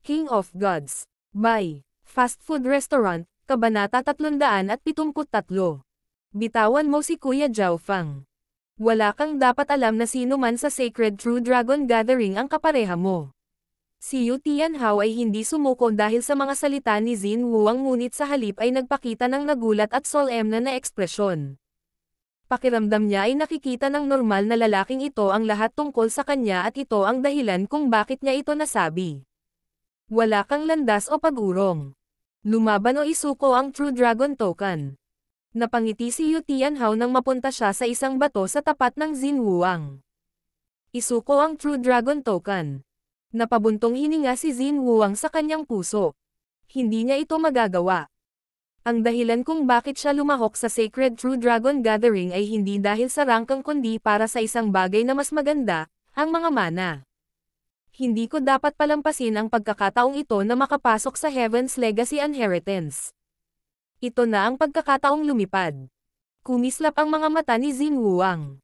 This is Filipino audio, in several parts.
King of Gods. By Fast Food Restaurant, Kabanata 373. Bitawan mo si Kuya Jiaofang. Wala kang dapat alam na sino man sa Sacred True Dragon Gathering ang kapareha mo. Si Yu Tianhao ay hindi sumuko dahil sa mga salita ni Xin Wuang, ngunit sa halip ay nagpakita ng nagulat at solemne na ekspresyon. Pakiramdam niya ay nakikita ng normal na lalaking ito ang lahat tungkol sa kanya at ito ang dahilan kung bakit niya ito nasabi. Wala kang landas o pag-urong. Lumaban o isuko ang True Dragon Token. Napangiti si Yu Tianhao nang mapunta siya sa isang bato sa tapat ng Xin Wuang. Isuko ang True Dragon Token. Napabuntong hininga si Xin Wuang sa kanyang puso. Hindi niya ito magagawa. Ang dahilan kung bakit siya lumahok sa Sacred True Dragon Gathering ay hindi dahil sa rangkang kundi para sa isang bagay na mas maganda, ang mga mana. Hindi ko dapat palampasin ang pagkakataong ito na makapasok sa Heaven's Legacy Inheritance. Ito na ang pagkakataong lumipad. Kumislap ang mga mata ni Xin Wuang.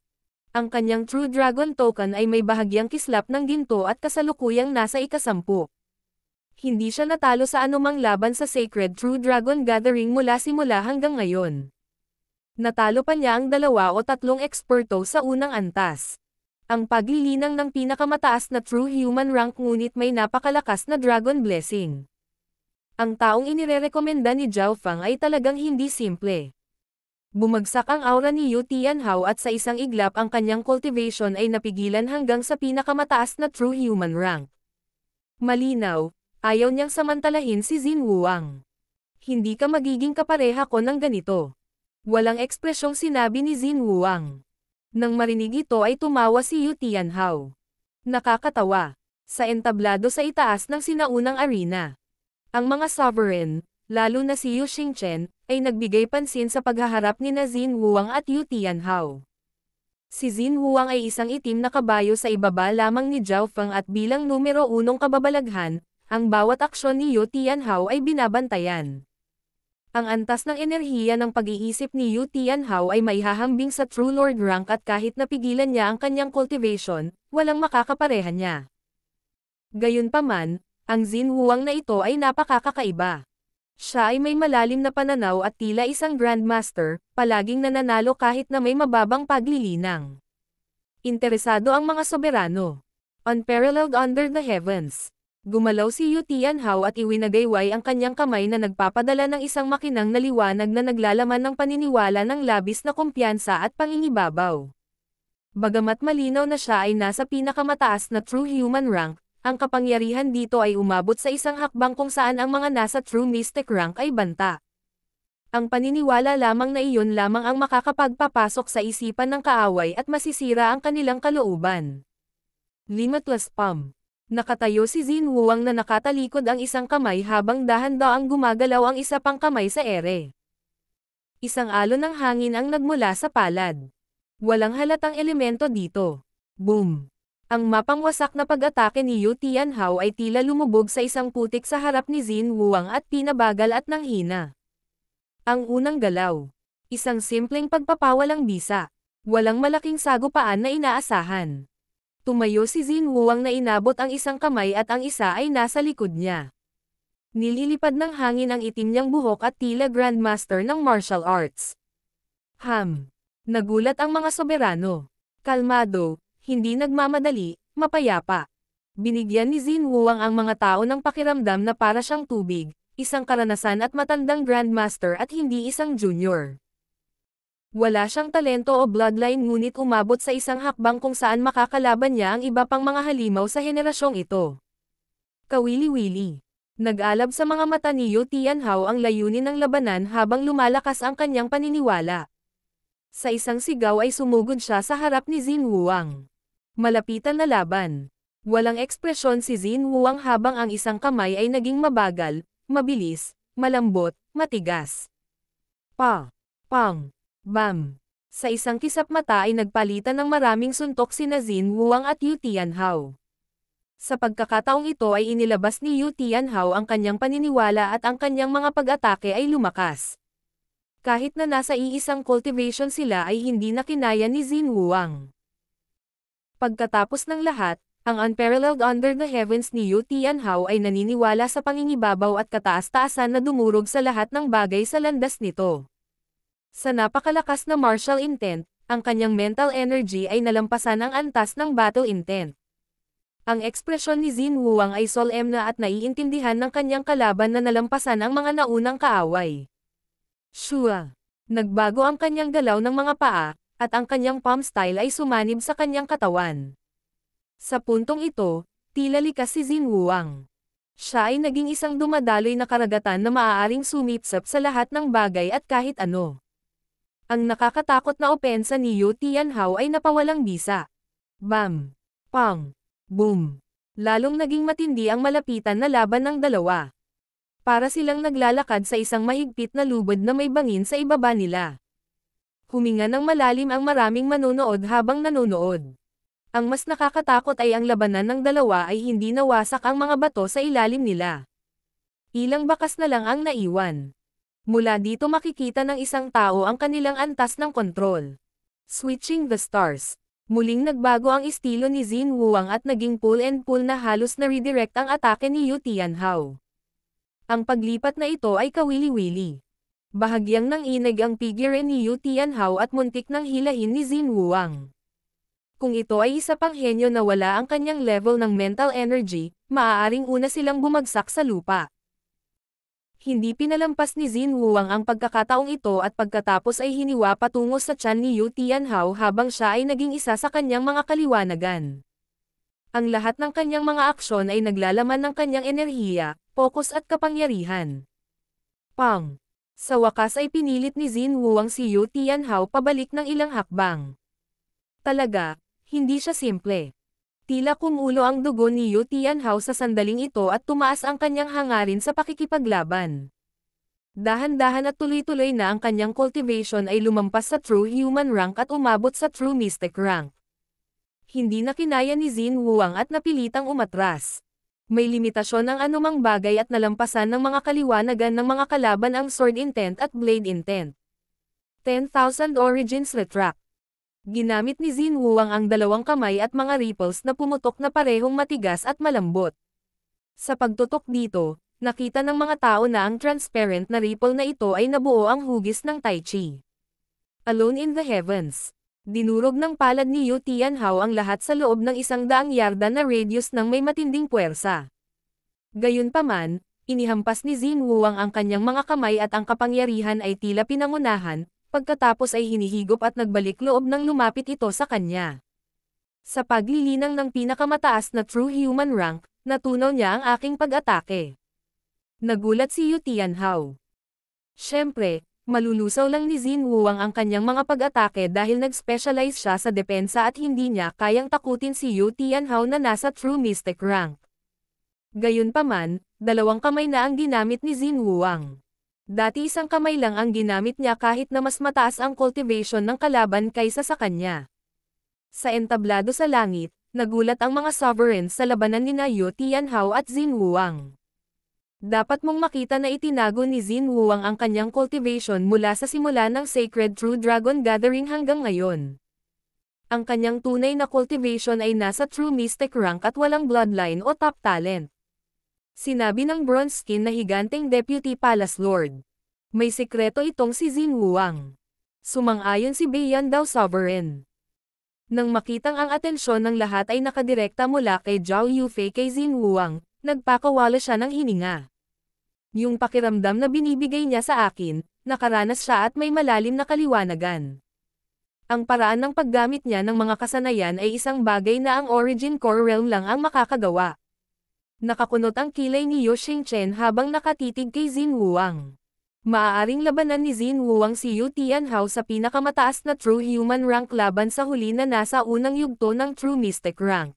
Ang kanyang True Dragon Token ay may bahagyang kislap ng ginto at kasalukuyang nasa ika-10. Hindi siya natalo sa anumang laban sa Sacred True Dragon Gathering mula simula hanggang ngayon. Natalo pa niya ang 2 o 3 eksperto sa unang antas. Ang paglilinang ng pinakamataas na True Human rank, ngunit may napakalakas na Dragon Blessing. Ang taong inirerekomenda ni Jiaofang ay talagang hindi simple. Bumagsak ang aura ni Yu Tianhao at sa isang iglap ang kanyang cultivation ay napigilan hanggang sa pinakamataas na True Human rank. Malinaw, ayaw niyang samantalahin si Xin Wuang. Hindi ka magiging kapareha ko ng ganito. Walang ekspresyong sinabi ni Xin Wuang. Nang marinig ito ay tumawa si Yu Tianhao. Nakakatawa. Sa entablado sa itaas ng sinaunang arena. Ang mga sovereign, lalo na si Yu Xingchen, ay nagbigay pansin sa paghaharap ni na Xin Wuang at Yu Tianhao. Si Xin Wuang ay isang itim na kabayo sa ibaba lamang ni Jiaofang at bilang numero 1 kababalaghan, ang bawat aksyon ni Yu Tianhao ay binabantayan. Ang antas ng enerhiya ng pag-iisip ni Yu Tianhao ay maihahambing sa True Lord rank at kahit napigilan niya ang kanyang cultivation, walang makakapareha niya. Gayunpaman, ang Xin Wuang na ito ay napakakaiba. Siya ay may malalim na pananaw at tila isang Grandmaster, palaging nananalo kahit na may mababang paglilinang. Interesado ang mga soberano. Unparalleled under the heavens. Gumalaw si Yu Tianhao at iwinagayway ang kanyang kamay na nagpapadala ng isang makinang na liwanag na naglalaman ng paniniwala ng labis na kumpiyansa at pangingibabaw. Bagamat malinaw na siya ay nasa pinakamataas na True Human rank, ang kapangyarihan dito ay umabot sa isang hakbang kung saan ang mga nasa True Mystic rank ay banta. Ang paniniwala lamang na iyon lamang ang makakapagpapasok sa isipan ng kaaway at masisira ang kanilang kalooban. Limitless Palm. Nakatayo si Xin Wuang na nakatalikod ang isang kamay habang dahan-daang gumagalaw ang isa pang kamay sa ere. Isang alon ng hangin ang nagmula sa palad. Walang halatang elemento dito. Boom! Ang mapangwasak na pag-atake ni Yu Tianhao ay tila lumubog sa isang putik sa harap ni Xin Wuang at pinabagal at nanghina. Ang unang galaw. Isang simpleng pagpapawalang bisa. Walang malaking sagupaan na inaasahan. Tumayo si Xin Wuang na inabot ang isang kamay at ang isa ay nasa likod niya. Nililipad ng hangin ang itim niyang buhok at tila Grandmaster ng martial arts. Nagulat ang mga soberano. Kalmado, hindi nagmamadali, mapayapa. Binigyan ni Xin Wuang ang mga tao ng pakiramdam na para siyang tubig, isang karanasan at matandang Grandmaster at hindi isang junior. Wala siyang talento o bloodline, ngunit umabot sa isang hakbang kung saan makakalaban niya ang iba pang mga halimaw sa henerasyong ito. Kawili-wili. Nag-alab sa mga mata ni Yu Tianhao ang layunin ng labanan habang lumalakas ang kanyang paniniwala. Sa isang sigaw ay sumugod siya sa harap ni Xin Wuang. Malapitan na laban. Walang ekspresyon si Xin Wuang habang ang isang kamay ay naging mabagal, mabilis, malambot, matigas. Pang! Bam! Sa isang kisap mata ay nagpalitan ng maraming suntok sina Xin Wuang at Yu Tianhao. Sa pagkakataong ito ay inilabas ni Yu Tianhao ang kanyang paniniwala at ang kanyang mga pag-atake ay lumakas. Kahit na nasa iisang cultivation sila ay hindi na kinaya ni Xin Wuang. Pagkatapos ng lahat, Ang unparalleled under the heavens ni Yu Tianhao ay naniniwala sa pangingibabaw at kataas-taasan na dumurog sa lahat ng bagay sa landas nito. Sa napakalakas na martial intent, ang kanyang mental energy ay nalampasan ang antas ng battle intent. Ang ekspresyon ni Xin Wuang ay solemn at naiintindihan ng kanyang kalaban na nalampasan ang mga naunang kaaway. Shua. Nagbago ang kanyang galaw ng mga paa, at ang kanyang palm style ay sumanib sa kanyang katawan. Sa puntong ito, tila likas si Xin Wuang. Siya ay naging isang dumadaloy na karagatan na maaaring sumipsap sa lahat ng bagay at kahit ano. Ang nakakatakot na opensa ni Yu Tianhao ay napawalang bisa. Bam! Pang! Boom! Lalong naging matindi ang malapitan na laban ng dalawa. Para silang naglalakad sa isang mahigpit na lubod na may bangin sa ibaba nila. Huminga ng malalim ang maraming manonood habang nanonood. Ang mas nakakatakot ay ang labanan ng dalawa ay hindi nawasak ang mga bato sa ilalim nila. Ilang bakas na lang ang naiwan. Mula dito makikita ng isang tao ang kanilang antas ng kontrol. Switching the stars. Muling nagbago ang estilo ni Xin Wuang at naging pull and pull na halos na redirect ang atake ni Yu Tianhao. Ang paglipat na ito ay kawili-wili. Bahagyang nanginig ang figure ni Yu Tianhao at muntik nang hilahin ni Xin Wuang. Kung ito ay isa pang henyo na wala ang kanyang level ng mental energy, maaaring una silang bumagsak sa lupa. Hindi pinalampas ni Xin Wuang ang pagkakataong ito at pagkatapos ay hiniwa patungo sa tiyan ni Yu Tianhao habang siya ay naging isa sa kanyang mga kaliwanagan. Ang lahat ng kanyang mga aksyon ay naglalaman ng kanyang enerhiya, focus at kapangyarihan. Pang! Sa wakas ay pinilit ni Xin Wuang si Yu Tianhao pabalik ng ilang hakbang. Talaga, hindi siya simple. Tila kumulo ang dugo ni Yu Tianhao sa sandaling ito at tumaas ang kanyang hangarin sa pakikipaglaban. Dahan-dahan at tuloy-tuloy na ang kanyang cultivation ay lumampas sa True Human rank at umabot sa True Mystic rank. Hindi na kinaya ni Xin Wuang at napilitang umatras. May limitasyon ang anumang bagay at nalampasan ng mga kaliwanagan ng mga kalaban ang Sword Intent at Blade Intent. 10,000 Origins Retract. Ginamit ni Xin Wuang ang dalawang kamay at mga ripples na pumutok na parehong matigas at malambot. Sa pagtutok dito, nakita ng mga tao na ang transparent na ripple na ito ay nabuo ang hugis ng Tai Chi. Alone in the Heavens. Dinurog ng palad ni Yu Tianhao ang lahat sa loob ng 100 yarda na radius ng may matinding puwersa. Gayunpaman, inihampas ni Xin Wuang ang kanyang mga kamay at ang kapangyarihan ay tila pinangunahan, pagkatapos ay hinihigop at nagbalik loob nang lumapit ito sa kanya. Sa paglilinang ng pinakamataas na True Human rank, natunaw niya ang aking pag-atake. Nagulat si Yu Tianhao. Siyempre, malulusaw lang ni Xin Wuang ang kanyang mga pag-atake dahil nag-specialize siya sa depensa at hindi niya kayang takutin si Yu Tianhao na nasa True Mystic rank. Gayunpaman, dalawang kamay na ang ginamit ni Xin Wuang. Dati isang kamay lang ang ginamit niya kahit na mas mataas ang cultivation ng kalaban kaysa sa kanya. Sa entablado sa langit, nagulat ang mga sovereigns sa labanan ni Yu Tianhao at Xin Wuang. Dapat mong makita na itinago ni Xin Wuang ang kanyang cultivation mula sa simula ng Sacred True Dragon Gathering hanggang ngayon. Ang kanyang tunay na cultivation ay nasa True Mystic rank at walang bloodline o top talent. Sinabi ng bronze skin na higanteng Deputy Palace Lord. May sikreto itong si Xin Wuang. Sumang-ayon si Beiyang Dao Sovereign. Nang makitang ang atensyon ng lahat ay nakadirekta mula kay Zhao Yufei kay Xin Wuang, nagpakawala siya ng hininga. Yung pakiramdam na binibigay niya sa akin, nakaranas siya at may malalim na kaliwanagan. Ang paraan ng paggamit niya ng mga kasanayan ay isang bagay na ang Origin Core Realm lang ang makakagawa. Nakakunot ang kilay ni Yu Xingchen habang nakatitig kay Xin Wuang. Maaaring labanan ni Xin Wuang si Yu Tianhao sa pinakamataas na True Human rank laban sa huli na nasa unang yugto ng True Mystic rank.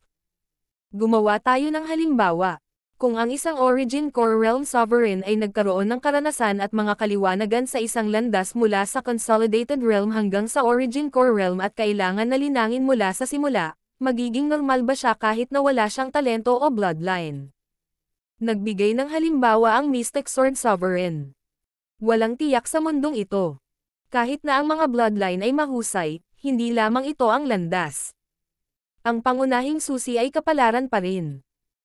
Gumawa tayo ng halimbawa. Kung ang isang Origin Core Realm Sovereign ay nagkaroon ng karanasan at mga kaliwanagan sa isang landas mula sa Consolidated Realm hanggang sa Origin Core Realm at kailangan na linangin mula sa simula, magiging normal ba siya kahit na wala siyang talento o bloodline? Nagbigay ng halimbawa ang Mystic Sword Sovereign. Walang tiyak sa mundong ito. Kahit na ang mga bloodline ay mahusay, hindi lamang ito ang landas. Ang pangunahing susi ay kapalaran pa rin.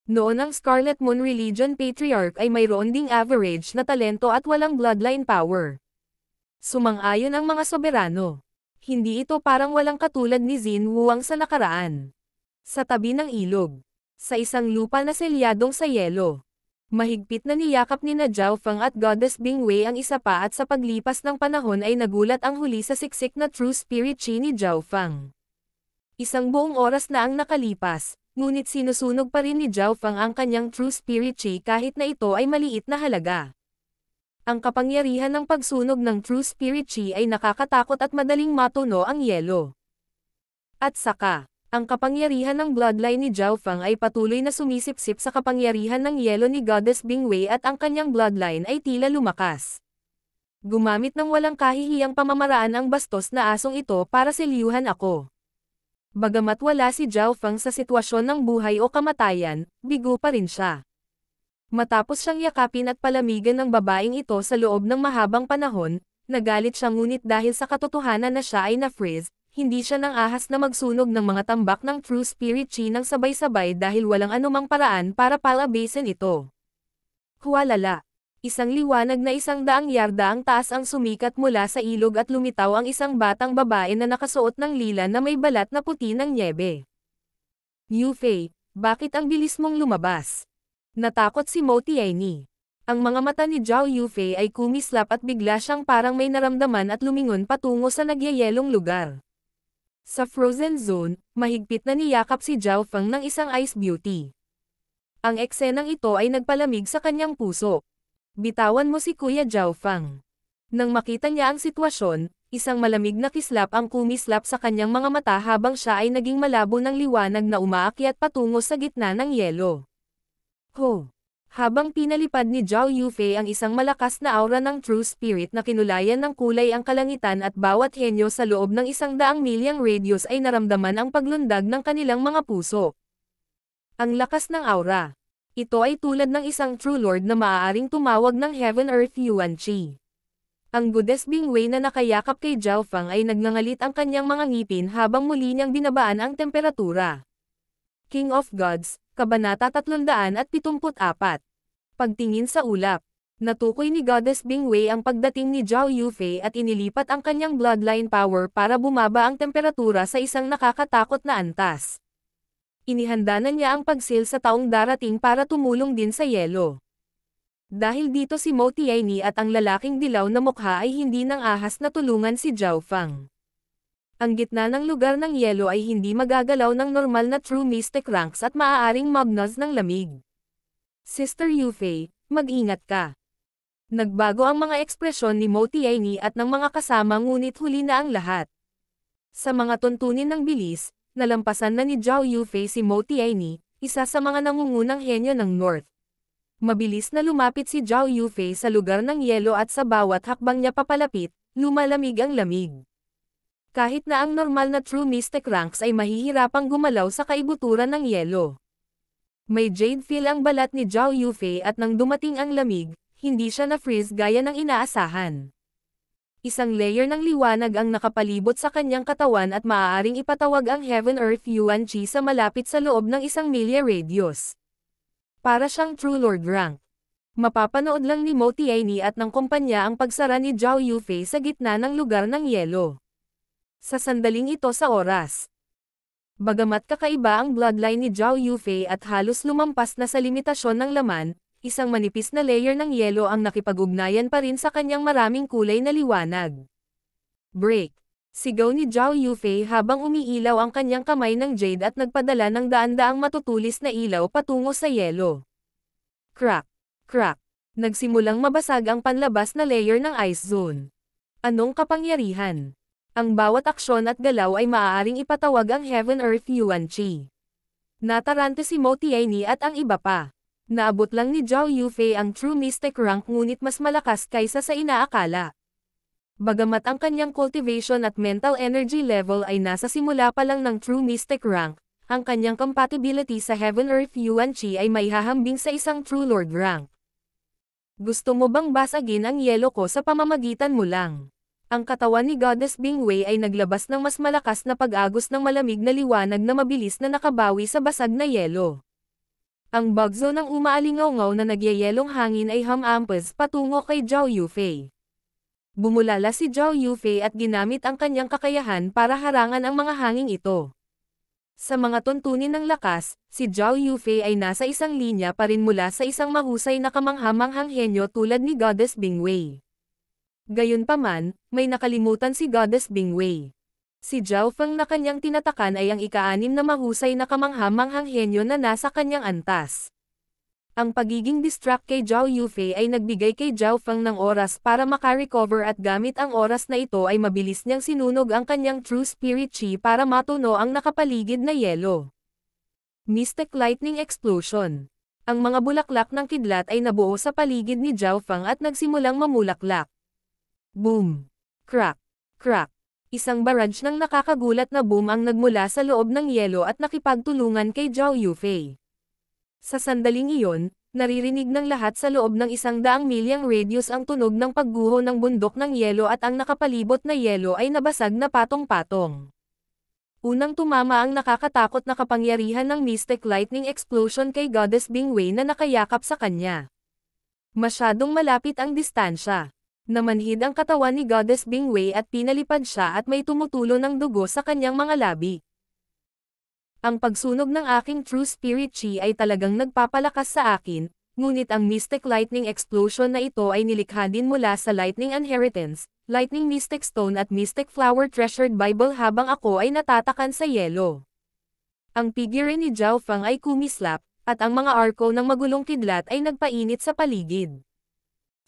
Noon ang Scarlet Moon Religion Patriarch ay mayroon ding average na talento at walang bloodline power. Sumang-ayon ang mga soberano. Hindi ito parang walang katulad ni Xin Wuang sa nakaraan. Sa tabi ng ilog. Sa isang lupa na selyadong sa yelo. Mahigpit na niyakap ni na Zhao Feng at Goddess Bing Wei ang isa pa at sa paglipas ng panahon ay nagulat ang huli sa siksik na True Spirit Chi ni Zhao Feng. Isang buong oras na ang nakalipas, ngunit sinusunog pa rin ni Zhao Feng ang kanyang True Spirit Chi kahit na ito ay maliit na halaga. Ang kapangyarihan ng pagsunog ng True Spirit Chi ay nakakatakot at madaling matuno ang yelo. At saka, ang kapangyarihan ng bloodline ni Zhao Feng ay patuloy na sumisipsip sa kapangyarihan ng yelo ni Goddess Bing Wei at ang kanyang bloodline ay tila lumakas. Gumamit ng walang kahihiyang pamamaraan ang bastos na asong ito para selyuhan ako. Bagamat wala si Zhao Feng sa sitwasyon ng buhay o kamatayan, bigo pa rin siya. Matapos siyang yakapin at palamigan ng babaeng ito sa loob ng mahabang panahon, nagalit siya ngunit dahil sa katotohanan na siya ay na-freeze, hindi siya nang ahas na magsunog ng mga tambak ng True Spirit Chi ng sabay-sabay dahil walang anumang paraan para palabasin ito. Huwalala. Isang liwanag na 100 yarda ang taas ang sumikat mula sa ilog at lumitaw ang isang batang babae na nakasuot ng lila na may balat na puti ng nyebe. Yu Fei, bakit ang bilis mong lumabas? Natakot si Mo Tianyi. Ang mga mata ni Zhao Yufei ay kumislap at bigla siyang parang may naramdaman at lumingon patungo sa nagyayelong lugar. Sa frozen zone, mahigpit na niyakap si Zhao Feng ng isang ice beauty. Ang eksenang ito ay nagpalamig sa kanyang puso. Bitawan mo si Kuya Zhao Feng. Nang makita niya ang sitwasyon, isang malamig na kislap ang kumislap sa kanyang mga mata habang siya ay naging malabo ng liwanag na umaakyat patungo sa gitna ng yelo. Ho! Habang pinalipad ni Zhao Yufei ang isang malakas na aura ng True Spirit na kinulayan ng kulay ang kalangitan at bawat henyo sa loob ng 100 milyang radius ay naramdaman ang paglundag ng kanilang mga puso. Ang lakas ng aura. Ito ay tulad ng isang True Lord na maaaring tumawag ng Heaven Earth Yuan Chi. Ang Goddess Bing Wei na nakayakap kay Zhao Feng ay nagngangalit ang kanyang mga ngipin habang muli niyang binabaan ang temperatura. King of Gods, Kabanata 374. Pagtingin sa ulap. Natukoy ni Goddess Bing Wei ang pagdating ni Zhao Yufei at inilipat ang kanyang bloodline power para bumaba ang temperatura sa isang nakakatakot na antas. Inihanda na niya ang pagsil sa taong darating para tumulong din sa yelo. Dahil dito si Mo Tianyi at ang lalaking dilaw na mukha ay hindi nang ahas na tulungan si Zhao Feng. Ang gitna ng lugar ng yelo ay hindi magagalaw ng normal na True Mystic ranks at maaaring magnos ng lamig. Sister Yufei, mag-ingat ka. Nagbago ang mga ekspresyon ni Mo Tianyi at ng mga kasama ngunit huli na ang lahat. Sa mga tuntunin ng bilis, nalampasan na ni Zhao Yufei si Mo Tianyi, isa sa mga nangungunang henyo ng North. Mabilis na lumapit si Zhao Yufei sa lugar ng yelo at sa bawat hakbang niya papalapit, lumalamig ang lamig. Kahit na ang normal na True Mystic ranks ay mahihirapang gumalaw sa kaibuturan ng yelo. May jade feel ang balat ni Zhao Yufei at nang dumating ang lamig, hindi siya na-freeze gaya ng inaasahan. Isang layer ng liwanag ang nakapalibot sa kanyang katawan at maaaring ipatawag ang Heaven Earth Yuan Chi sa malapit sa loob ng 1 milya radius. Para siyang True Lord rank. Mapapanood lang ni Mo Tianyi at ng kumpanya ang pagsara ni Zhao Yufei sa gitna ng lugar ng yelo. Sa sandaling ito sa oras. Bagamat kakaiba ang bloodline ni Zhao Yufei at halos lumampas na sa limitasyon ng laman, isang manipis na layer ng yelo ang nakipag-ugnayan pa rin sa kanyang maraming kulay na liwanag. Break! Sigaw ni Zhao Yufei habang umiilaw ang kanyang kamay ng jade at nagpadala ng daan-daang matutulis na ilaw patungo sa yelo. Crack! Crack! Nagsimulang mabasag ang panlabas na layer ng ice zone. Anong kapangyarihan? Ang bawat aksyon at galaw ay maaaring ipatawag ang Heaven Earth Yuan Chi. Natarante si Mo Tianyi at ang iba pa. Naabot lang ni Zhao Yufei ang True Mystic rank ngunit mas malakas kaysa sa inaakala. Bagamat ang kanyang cultivation at mental energy level ay nasa simula pa lang ng True Mystic rank, ang kanyang compatibility sa Heaven Earth Yuan Chi ay maihahambing sa isang True Lord rank. Gusto mo bang basagin ang yelo ko sa pamamagitan mo lang? Ang katawan ni Goddess Bingwei ay naglabas ng mas malakas na pag-agos ng malamig na liwanag na mabilis na nakabawi sa basag na yelo. Ang bagzo ng umaalingaw-ngaw na nagyayelong hangin ay humampas patungo kay Zhao Yufei. Bumulala si Zhao Yufei at ginamit ang kanyang kakayahan para harangan ang mga hanging ito. Sa mga tuntunin ng lakas, si Zhao Yufei ay nasa isang linya pa rin mula sa isang mahusay na kamanghamanghang henyo tulad ni Goddess Bingwei. Gayunpaman, may nakalimutan si Goddess Bingwei. Si Zhao Feng na kanyang tinatakan ay ang ika-6 na mahusay na kamanghamanghang henyo na nasa kanyang antas. Ang pagiging distract kay Zhao Yufei ay nagbigay kay Zhao Feng ng oras para makarecover at gamit ang oras na ito ay mabilis niyang sinunog ang kanyang True Spirit Chi para matuno ang nakapaligid na yelo. Mystic Lightning Explosion. Ang mga bulaklak ng kidlat ay nabuo sa paligid ni Zhao Feng at nagsimulang mamulaklak. Boom! Crack! Crack! Isang barrage ng nakakagulat na boom ang nagmula sa loob ng yelo at nakipagtulungan kay Zhao Yufei. Sa sandaling iyon, naririnig ng lahat sa loob ng 100 milyang radius ang tunog ng pagguho ng bundok ng yelo at ang nakapalibot na yelo ay nabasag na patong-patong. Unang tumama ang nakakatakot na kapangyarihan ng Mystic Lightning Explosion kay Goddess Bingwei na nakayakap sa kanya. Masyadong malapit ang distansya. Namanhid ang katawan ni Goddess Bingwei at pinalipad siya at may tumutulo ng dugo sa kanyang mga labi. Ang pagsunog ng aking True Spirit Chi ay talagang nagpapalakas sa akin, ngunit ang Mystic Lightning Explosion na ito ay nilikha din mula sa Lightning Inheritance, Lightning Mystic Stone at Mystic Flower Treasured Bible habang ako ay natatakan sa yelo. Ang figure ni Zhao Feng ay kumislap, at ang mga arko ng magulong kidlat ay nagpainit sa paligid.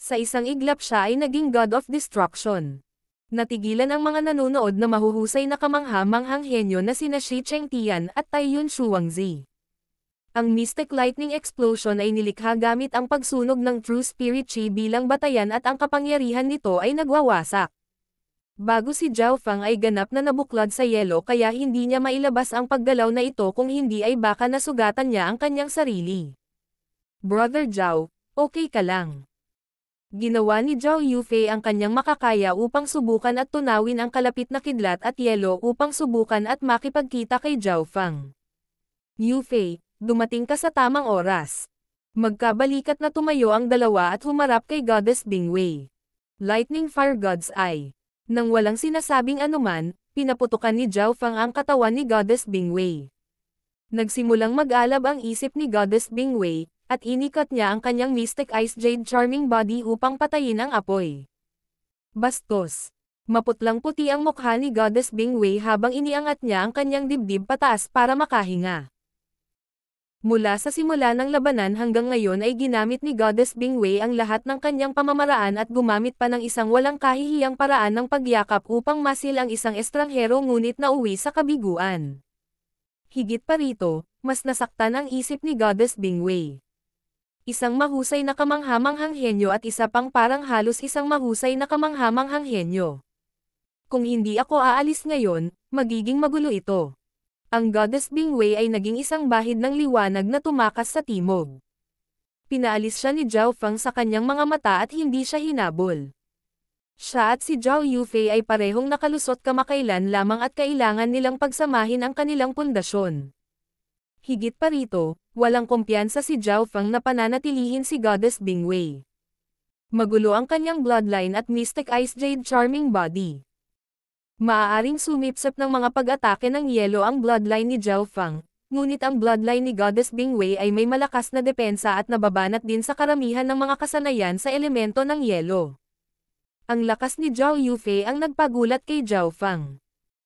Sa isang iglap siya ay naging God of Destruction. Natigilan ang mga nanonood na mahuhusay na kamangha-manghang henyo na sina Shi Chengtian at Taiyun Shuangzi. Ang Mystic Lightning Explosion ay nilikha gamit ang pagsunog ng True Spirit Chi bilang batayan at ang kapangyarihan nito ay nagwawasak. Bago si Zhao Feng ay ganap na nabuklod sa yelo kaya hindi niya mailabas ang paggalaw na ito kung hindi ay baka nasugatan niya ang kanyang sarili. Brother Zhao, okay ka lang. Ginawa ni Zhao Yufei ang kanyang makakaya upang subukan at tunawin ang kalapit na kidlat at yelo upang subukan at makipagkita kay Zhao Feng. Yufei, dumating ka sa tamang oras. Magkabalikat na tumayo ang dalawa at humarap kay Goddess Bingwei. Lightning Fire God's Eye. Nang walang sinasabing anuman, pinaputukan ni Zhao Feng ang katawan ni Goddess Bingwei. Nagsimulang mag-alab ang isip ni Goddess Bingwei, at inikot niya ang kanyang Mystic Ice Jade Charming Body upang patayin ang apoy. Bastos. Maputlang puti ang mukha ni Goddess Bingwei habang iniangat niya ang kanyang dibdib pataas para makahinga. Mula sa simula ng labanan hanggang ngayon ay ginamit ni Goddess Bingwei ang lahat ng kanyang pamamaraan at gumamit pa ng isang walang kahihiyang paraan ng pagyakap upang masil ang isang estranghero ngunit nauwi sa kabiguan. Higit pa rito, mas nasaktan ang isip ni Goddess Bingwei. Isang mahusay na kamanghamanghang henyo at isa pang parang halos isang mahusay na kamanghamanghang henyo. Kung hindi ako aalis ngayon, magiging magulo ito. Ang Goddess Bingwei ay naging isang bahid ng liwanag na tumakas sa timog. Pinaalis siya ni Zhao Feng sa kanyang mga mata at hindi siya hinabol. Siya at si Zhao Yufei ay parehong nakalusot kamakailan lamang at kailangan nilang pagsamahin ang kanilang pundasyon. Higit pa rito, walang kumpiyansa si Zhao Feng na pananatilihin si Goddess Bingwei. Magulo ang kanyang bloodline at Mystic Ice Jade Charming Body. Maaaring sumipsip ng mga pag-atake ng yelo ang bloodline ni Zhao Feng, ngunit ang bloodline ni Goddess Bingwei ay may malakas na depensa at nababanat din sa karamihan ng mga kasanayan sa elemento ng yelo. Ang lakas ni Zhao Yufei ang nagpagulat kay Zhao Feng.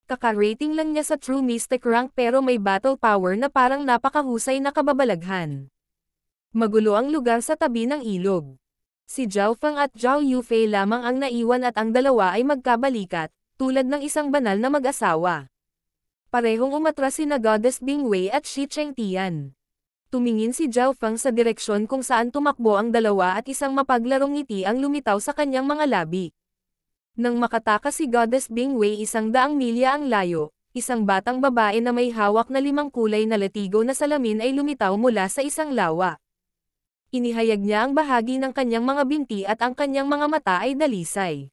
Kaka-rating lang niya sa True Mystic rank pero may battle power na parang napakahusay na kababalaghan. Magulo ang lugar sa tabi ng ilog. Si Zhao Feng at Zhao Yufei lamang ang naiwan at ang dalawa ay magkabalikat, tulad ng isang banal na mag-asawa. Parehong umatras sina Goddess Bingwei at Shi Chengtian. Tumingin si Zhao Feng sa direksyon kung saan tumakbo ang dalawa at isang mapaglarong ngiti ang lumitaw sa kanyang mga labi. Nang makatakas si Goddess Bingwei 100 milya ang layo, isang batang babae na may hawak na 5 kulay na latigo na salamin ay lumitaw mula sa isang lawa. Inihayag niya ang bahagi ng kanyang mga binti at ang kanyang mga mata ay dalisay.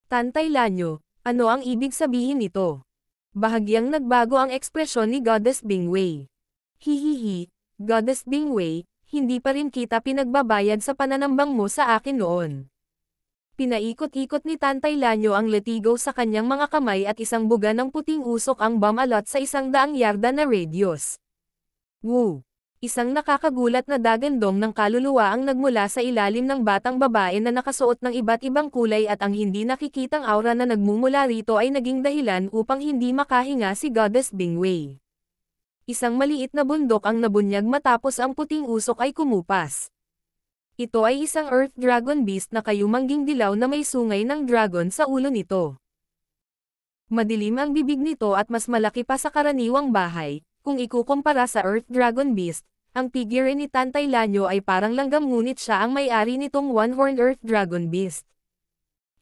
Tantay Lanyo, ano ang ibig sabihin nito? Bahagyang nagbago ang ekspresyon ni Goddess Bingwei. Hihihi, Goddess Bingwei, hindi pa rin kita pinagbabayad sa pananambang mo sa akin noon. Pinaikot-ikot ni Tantay Lanyo ang latigo sa kanyang mga kamay at isang buga ng puting usok ang bumalot sa 100 yarda na radius. Woo! Isang nakakagulat na dagandong ng kaluluwa ang nagmula sa ilalim ng batang babae na nakasuot ng iba't ibang kulay at ang hindi nakikitang aura na nagmumula rito ay naging dahilan upang hindi makahinga si Goddess Bingwei. Isang maliit na bundok ang nabunyag matapos ang puting usok ay kumupas. Ito ay isang Earth Dragon Beast na kayumangging dilaw na may sungay ng dragon sa ulo nito. Madilim ang bibig nito at mas malaki pa sa karaniwang bahay. Kung ikukumpara sa Earth Dragon Beast, ang figure ni Tantay Lanyo ay parang langgam ngunit siya ang may-ari nitong One-Horned Earth Dragon Beast.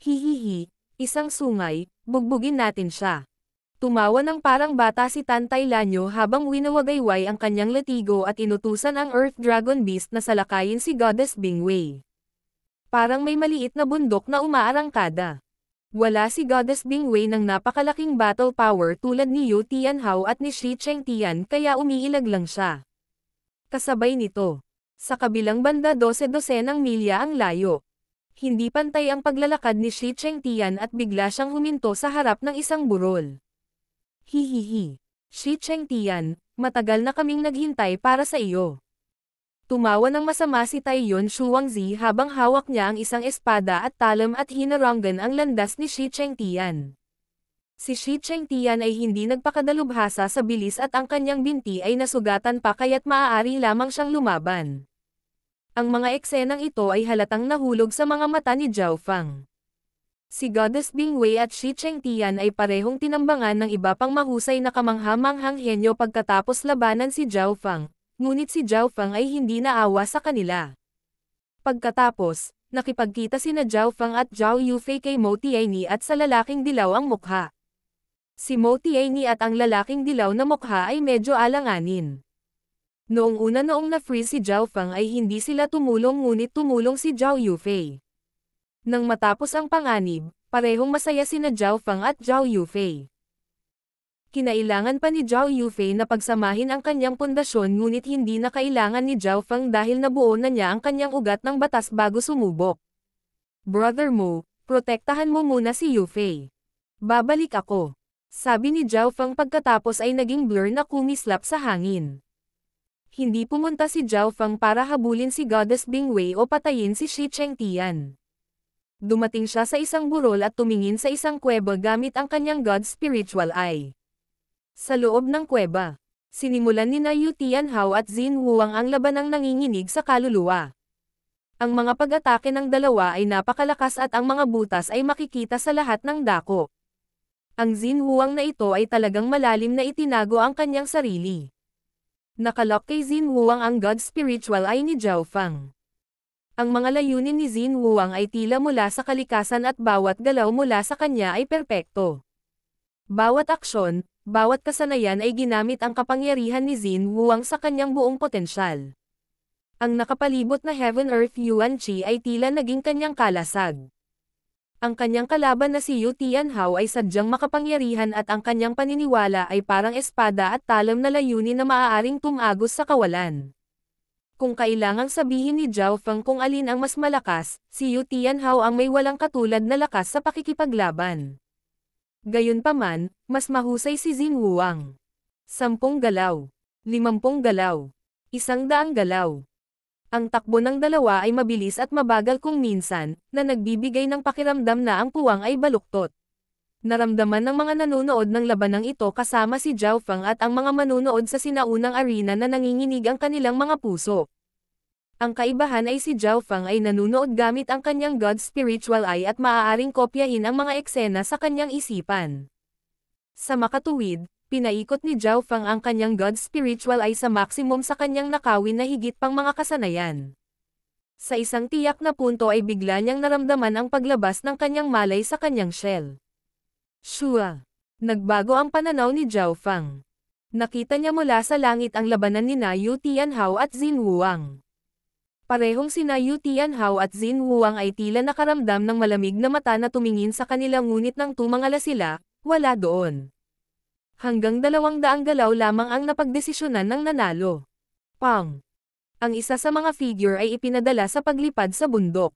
Hihihi, isang sungay, bugbugin natin siya. Tumawa ng parang bata si Tantay Lanyo habang winawagayway ang kanyang latigo at inutusan ang Earth Dragon Beast na salakayin si Goddess Bingwei. Parang may maliit na bundok na umaarangkada. Wala si Goddess Bingwei ng napakalaking battle power tulad ni Yu Tianhao at ni Shi Chengtian kaya umiilag lang siya. Kasabay nito, sa kabilang banda 12-dosenang milya ang layo. Hindi pantay ang paglalakad ni Shi Chengtian at bigla siyang huminto sa harap ng isang burol. Hihihi. Shi Chengtian, matagal na kaming naghintay para sa iyo. Tumawa ng masama si Taiyon Shuangzi habang hawak niya ang isang espada at talam at hinarangan ang landas ni Shi Chengtian. Si Shi Chengtian ay hindi nagpakadalubhasa sa bilis at ang kanyang binti ay nasugatan pa kaya't maaari lamang siyang lumaban. Ang mga eksenang ito ay halatang nahulog sa mga mata ni Zhao Fang. Si Goddess Bingwei at Shi Chengtian ay parehong tinambangan ng iba pang mahusay na kamangha-manghang henyo pagkatapos labanan si Zhao Fang, ngunit si Zhao Fang ay hindi naawa sa kanila. Pagkatapos, nakipagkita sina Zhao Fang at Zhao Yufei kay Mo Tianyi at sa lalaking dilaw ang mukha. Si Mo Tianyi at ang lalaking dilaw na mukha ay medyo alanganin. Noong na-freeze si Zhao Fang ay hindi sila tumulong ngunit tumulong si Zhao Yufei. Nang matapos ang panganib, parehong masaya sina Zhao Fang at Zhao Yufei. Kinailangan pa ni Zhao Yufei na pagsamahin ang kanyang pundasyon ngunit hindi na kailangan ni Zhao Fang dahil nabuo na niya ang kanyang ugat ng batas bago sumubok. Brother Mo, protektahan mo muna si Yufei. Babalik ako. Sabi ni Zhao Fang pagkatapos ay naging blur na kumislap sa hangin. Hindi pumunta si Zhao Fang para habulin si Goddess Bingwei o patayin si Shi Chengtian. Dumating siya sa isang burol at tumingin sa isang kuweba gamit ang kanyang God Spiritual Eye. Sa loob ng kuweba, sinimulan ni Yu Tianhao at Xin Wuang ang labanang nanginginig sa kaluluwa. Ang mga pag-atake ng dalawa ay napakalakas at ang mga butas ay makikita sa lahat ng dako. Ang Xin Wuang na ito ay talagang malalim na itinago ang kanyang sarili. Nakalock kay Xin Wuang ang God Spiritual Eye ni Zhao Fang. Ang mga layunin ni Xin Wuang ay tila mula sa kalikasan at bawat galaw mula sa kanya ay perpekto. Bawat aksyon, bawat kasanayan ay ginamit ang kapangyarihan ni Xin Wuang sa kanyang buong potensyal. Ang nakapalibot na Heaven Earth Yuan Qi ay tila naging kanyang kalasag. Ang kanyang kalaban na si Yu Tianhao ay sadyang makapangyarihan at ang kanyang paniniwala ay parang espada at talam na layunin na maaaring tumagos sa kawalan. Kung kailangang sabihin ni Zhao Fang kung alin ang mas malakas, si Yu Tianhao ang may walang katulad na lakas sa pakikipaglaban. Gayunpaman, mas mahusay si Xin Wuang. 10 galaw. 50 galaw. 100 galaw. Ang takbo ng dalawa ay mabilis at mabagal kung minsan, na nagbibigay ng pakiramdam na ang puwang ay baluktot. Naramdaman ng mga nanonood ng labanang ito kasama si Zhao Fang at ang mga manunood sa sinaunang arena na nanginginig ang kanilang mga puso. Ang kaibahan ay si Zhao Fang ay nanunood gamit ang kanyang God Spiritual Eye at maaaring kopyahin ang mga eksena sa kanyang isipan. Sa makatuwid, pinaikot ni Zhao Fang ang kanyang God Spiritual Eye sa maximum sa kanyang nakawin na higit pang mga kasanayan. Sa isang tiyak na punto ay bigla niyang naramdaman ang paglabas ng kanyang malay sa kanyang shell. Shua! Nagbago ang pananaw ni Zhao Fang. Nakita niya mula sa langit ang labanan ni Yu Tianhao at Xin Wuang. Parehong sina Yu Tianhao at Jin Huang ay tila nakaramdam ng malamig na mata na tumingin sa kanila ngunit nang tumangala sila, wala doon. Hanggang 200 galaw lamang ang napagdesisyonan ng nanalo. Pang! Ang isa sa mga figure ay ipinadala sa paglipad sa bundok.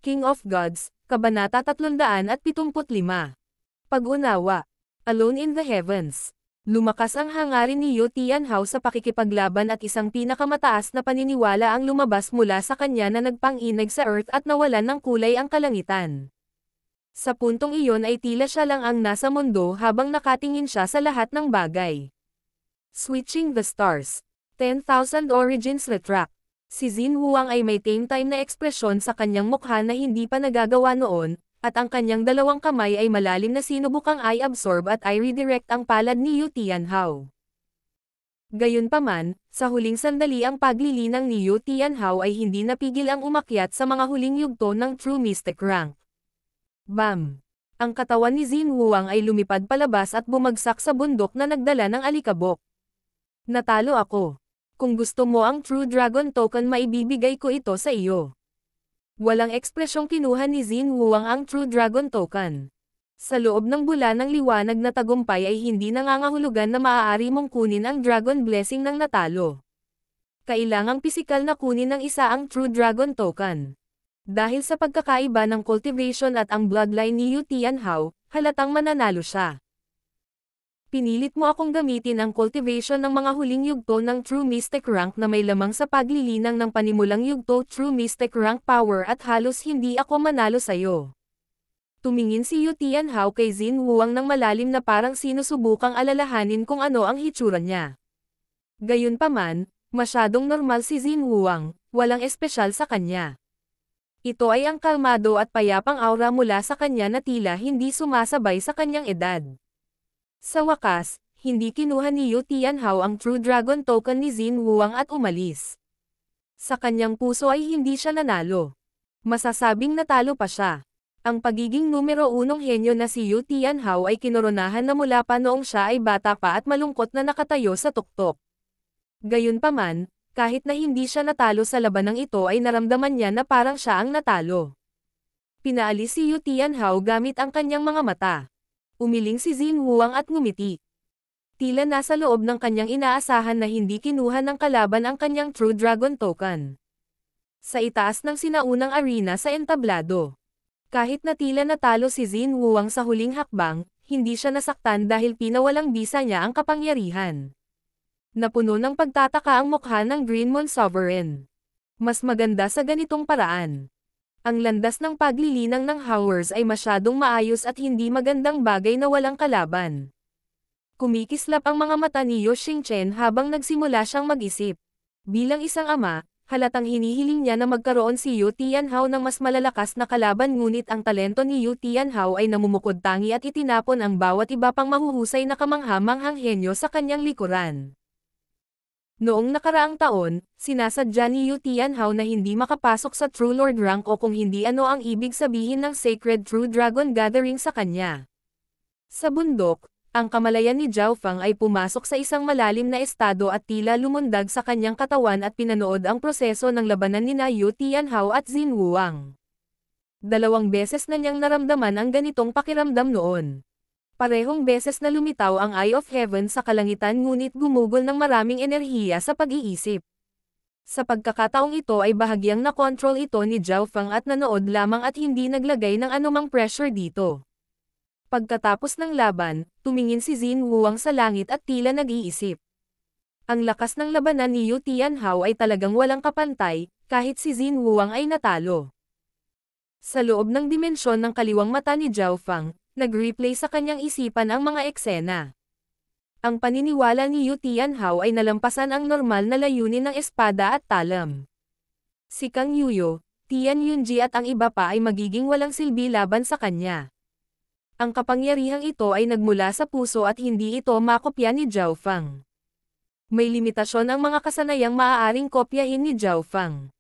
King of Gods, Kabanata 375. Pag-unawa. Alone in the Heavens. Lumakas ang hangarin ni Yu Tianhao sa pakikipaglaban at isang pinakamataas na paniniwala ang lumabas mula sa kanya na nagpang-inag sa Earth at nawalan ng kulay ang kalangitan. Sa puntong iyon ay tila siya lang ang nasa mundo habang nakatingin siya sa lahat ng bagay. Switching the Stars. 10,000 Origins Retract. Si Jin Huang ay may time na ekspresyon sa kanyang mukha na hindi pa nagagawa noon, at ang kanyang dalawang kamay ay malalim na sinubukang i-absorb at i-redirect ang palad ni Yu Tianhao. Gayunpaman, sa huling sandali ang paglilinang ni Yu Tianhao ay hindi napigil ang umakyat sa mga huling yugto ng True Mystic Rank. Bam! Ang katawan ni Jin Huang ay lumipad palabas at bumagsak sa bundok na nagdala ng alikabok. Natalo ako. Kung gusto mo ang True Dragon Token maibibigay ko ito sa iyo. Walang ekspresyong kinuha ni Jin Huang ang True Dragon Token. Sa loob ng bula ng liwanag na tagumpay ay hindi nangangahulugan na maaari mong kunin ang Dragon Blessing ng natalo. Kailangang pisikal na kunin ng isa ang True Dragon Token. Dahil sa pagkakaiba ng cultivation at ang bloodline ni Yu Tianhao, halatang mananalo siya. Pinilit mo akong gamitin ang cultivation ng mga huling yugto ng True Mystic Rank na may lamang sa paglilinang ng panimulang yugto True Mystic Rank Power at halos hindi ako manalo sa'yo. Tumingin si Yu Tianhao kay Jin Huang ng malalim na parang sinusubukang alalahanin kung ano ang hitsura niya. Gayunpaman, masyadong normal si Jin Huang, walang espesyal sa kanya. Ito ay ang kalmado at payapang aura mula sa kanya na tila hindi sumasabay sa kanyang edad. Sa wakas, hindi kinuha ni Yu Tianhao ang True Dragon Token ni Jin Huang at umalis. Sa kanyang puso ay hindi siya nanalo. Masasabing natalo pa siya. Ang pagiging numero 1 henyo na si Yu Tianhao ay kinoronahan na mula pa noong siya ay bata pa at malungkot na nakatayo sa tuktok. Gayunpaman, kahit na hindi siya natalo sa labanang ito ay naramdaman niya na parang siya ang natalo. Pinaalis si Yu Tianhao gamit ang kanyang mga mata. Umiling si Jin Huang at ngumiti. Tila nasa loob ng kanyang inaasahan na hindi kinuha ng kalaban ang kanyang True Dragon Token. Sa itaas ng sinaunang arena sa entablado. Kahit na tila natalo si Jin Huang sa huling hakbang, hindi siya nasaktan dahil pinawalang bisa niya ang kapangyarihan. Napuno ng pagtataka ang mukha ng Green Moon Sovereign. Mas maganda sa ganitong paraan. Ang landas ng paglilinang ng Howers ay masyadong maayos at hindi magandang bagay na walang kalaban. Kumikislap ang mga mata ni Yu Xingchen habang nagsimula siyang mag-isip. Bilang isang ama, halatang hinihiling niya na magkaroon si Yu Tianhao ng mas malalakas na kalaban ngunit ang talento ni Yu Tianhao ay namumukod tangi at itinapon ang bawat iba pang mahuhusay na kamangha-manghang henyo sa kanyang likuran. Noong nakaraang taon, sinasadya ni Yu Tianhao na hindi makapasok sa True Lord rank o kung hindi ano ang ibig sabihin ng Sacred True Dragon Gathering sa kanya. Sa bundok, ang kamalayan ni Zhao Fang ay pumasok sa isang malalim na estado at tila lumundag sa kanyang katawan at pinanood ang proseso ng labanan nina Yu Tianhao at Jin Huang. 2 beses na niyang naramdaman ang ganitong pakiramdam noon. Parehong beses na lumitaw ang Eye of Heaven sa kalangitan ngunit gumugol ng maraming enerhiya sa pag-iisip. Sa pagkakataong ito ay bahagyang na-control ito ni Zhao Fang at nanood lamang at hindi naglagay ng anumang pressure dito. Pagkatapos ng laban, tumingin si Jin Huang sa langit at tila nag-iisip. Ang lakas ng labanan ni Yu Tianhao ay talagang walang kapantay, kahit si Jin Huang ay natalo. Sa loob ng dimensyon ng kaliwang mata ni Zhao Fang, nag-replay sa kanyang isipan ang mga eksena. Ang paniniwala ni Yu Tianhao ay nalampasan ang normal na layunin ng espada at talam. Si Kang Yuyo, Tian Yunji at ang iba pa ay magiging walang silbi laban sa kanya. Ang kapangyarihang ito ay nagmula sa puso at hindi ito makopya ni Zhao Fang. May limitasyon ang mga kasanayang maaaring kopyahin ni Zhao Fang.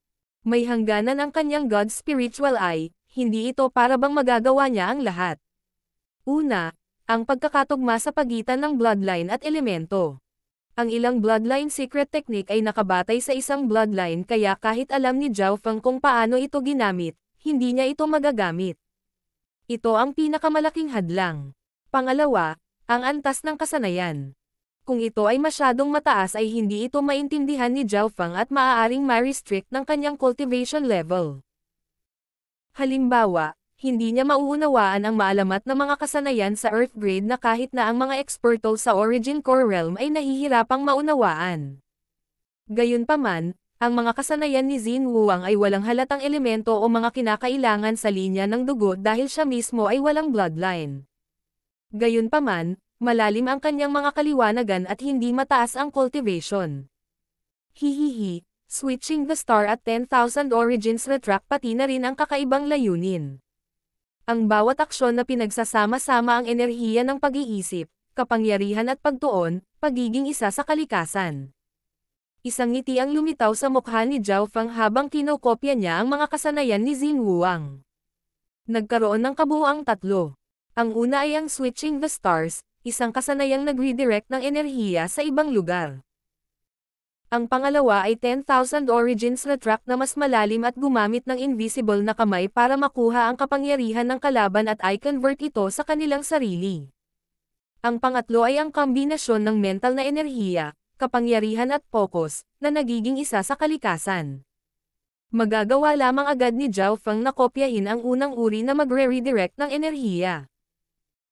May hangganan ang kanyang God Spiritual Eye, hindi ito para bang magagawa niya ang lahat. Una, ang pagkakatugma sa pagitan ng bloodline at elemento. Ang ilang bloodline secret technique ay nakabatay sa isang bloodline kaya kahit alam ni Zhao Feng kung paano ito ginamit, hindi niya ito magagamit. Ito ang pinakamalaking hadlang. Pangalawa, ang antas ng kasanayan. Kung ito ay masyadong mataas ay hindi ito maintindihan ni Zhao Feng at maaaring ma-restrict ng kanyang cultivation level. Halimbawa, hindi niya mauunawaan ang maalamat na mga kasanayan sa Earth grade na kahit na ang mga eksperto sa Origin Core Realm ay nahihirapang maunawaan. Gayunpaman, ang mga kasanayan ni Xin Wuang ay walang halatang elemento o mga kinakailangan sa linya ng dugo dahil siya mismo ay walang bloodline. Gayunpaman, malalim ang kanyang mga kaliwanagan at hindi mataas ang cultivation. Hihihi, switching the star at 10,000 origins retract pati na rin ang kakaibang layunin. Ang bawat aksyon na pinagsasama-sama ang enerhiya ng pag-iisip, kapangyarihan at pagtuon, pagiging isa sa kalikasan. Isang ngiti ang lumitaw sa mukha ni Zhao Feng habang kinokopya niya ang mga kasanayan ni Xin Wuang. Nagkaroon ng kabuuang tatlo. Ang una ay ang switching the stars, isang kasanayang nag-redirect ng enerhiya sa ibang lugar. Ang pangalawa ay 10,000 origins retract na mas malalim at gumamit ng invisible na kamay para makuha ang kapangyarihan ng kalaban at i-convert ito sa kanilang sarili. Ang pangatlo ay ang kombinasyon ng mental na enerhiya, kapangyarihan at focus, na nagiging isa sa kalikasan. Magagawa lamang agad ni Zhao Feng na kopyahin ang unang uri na magre-redirect ng enerhiya.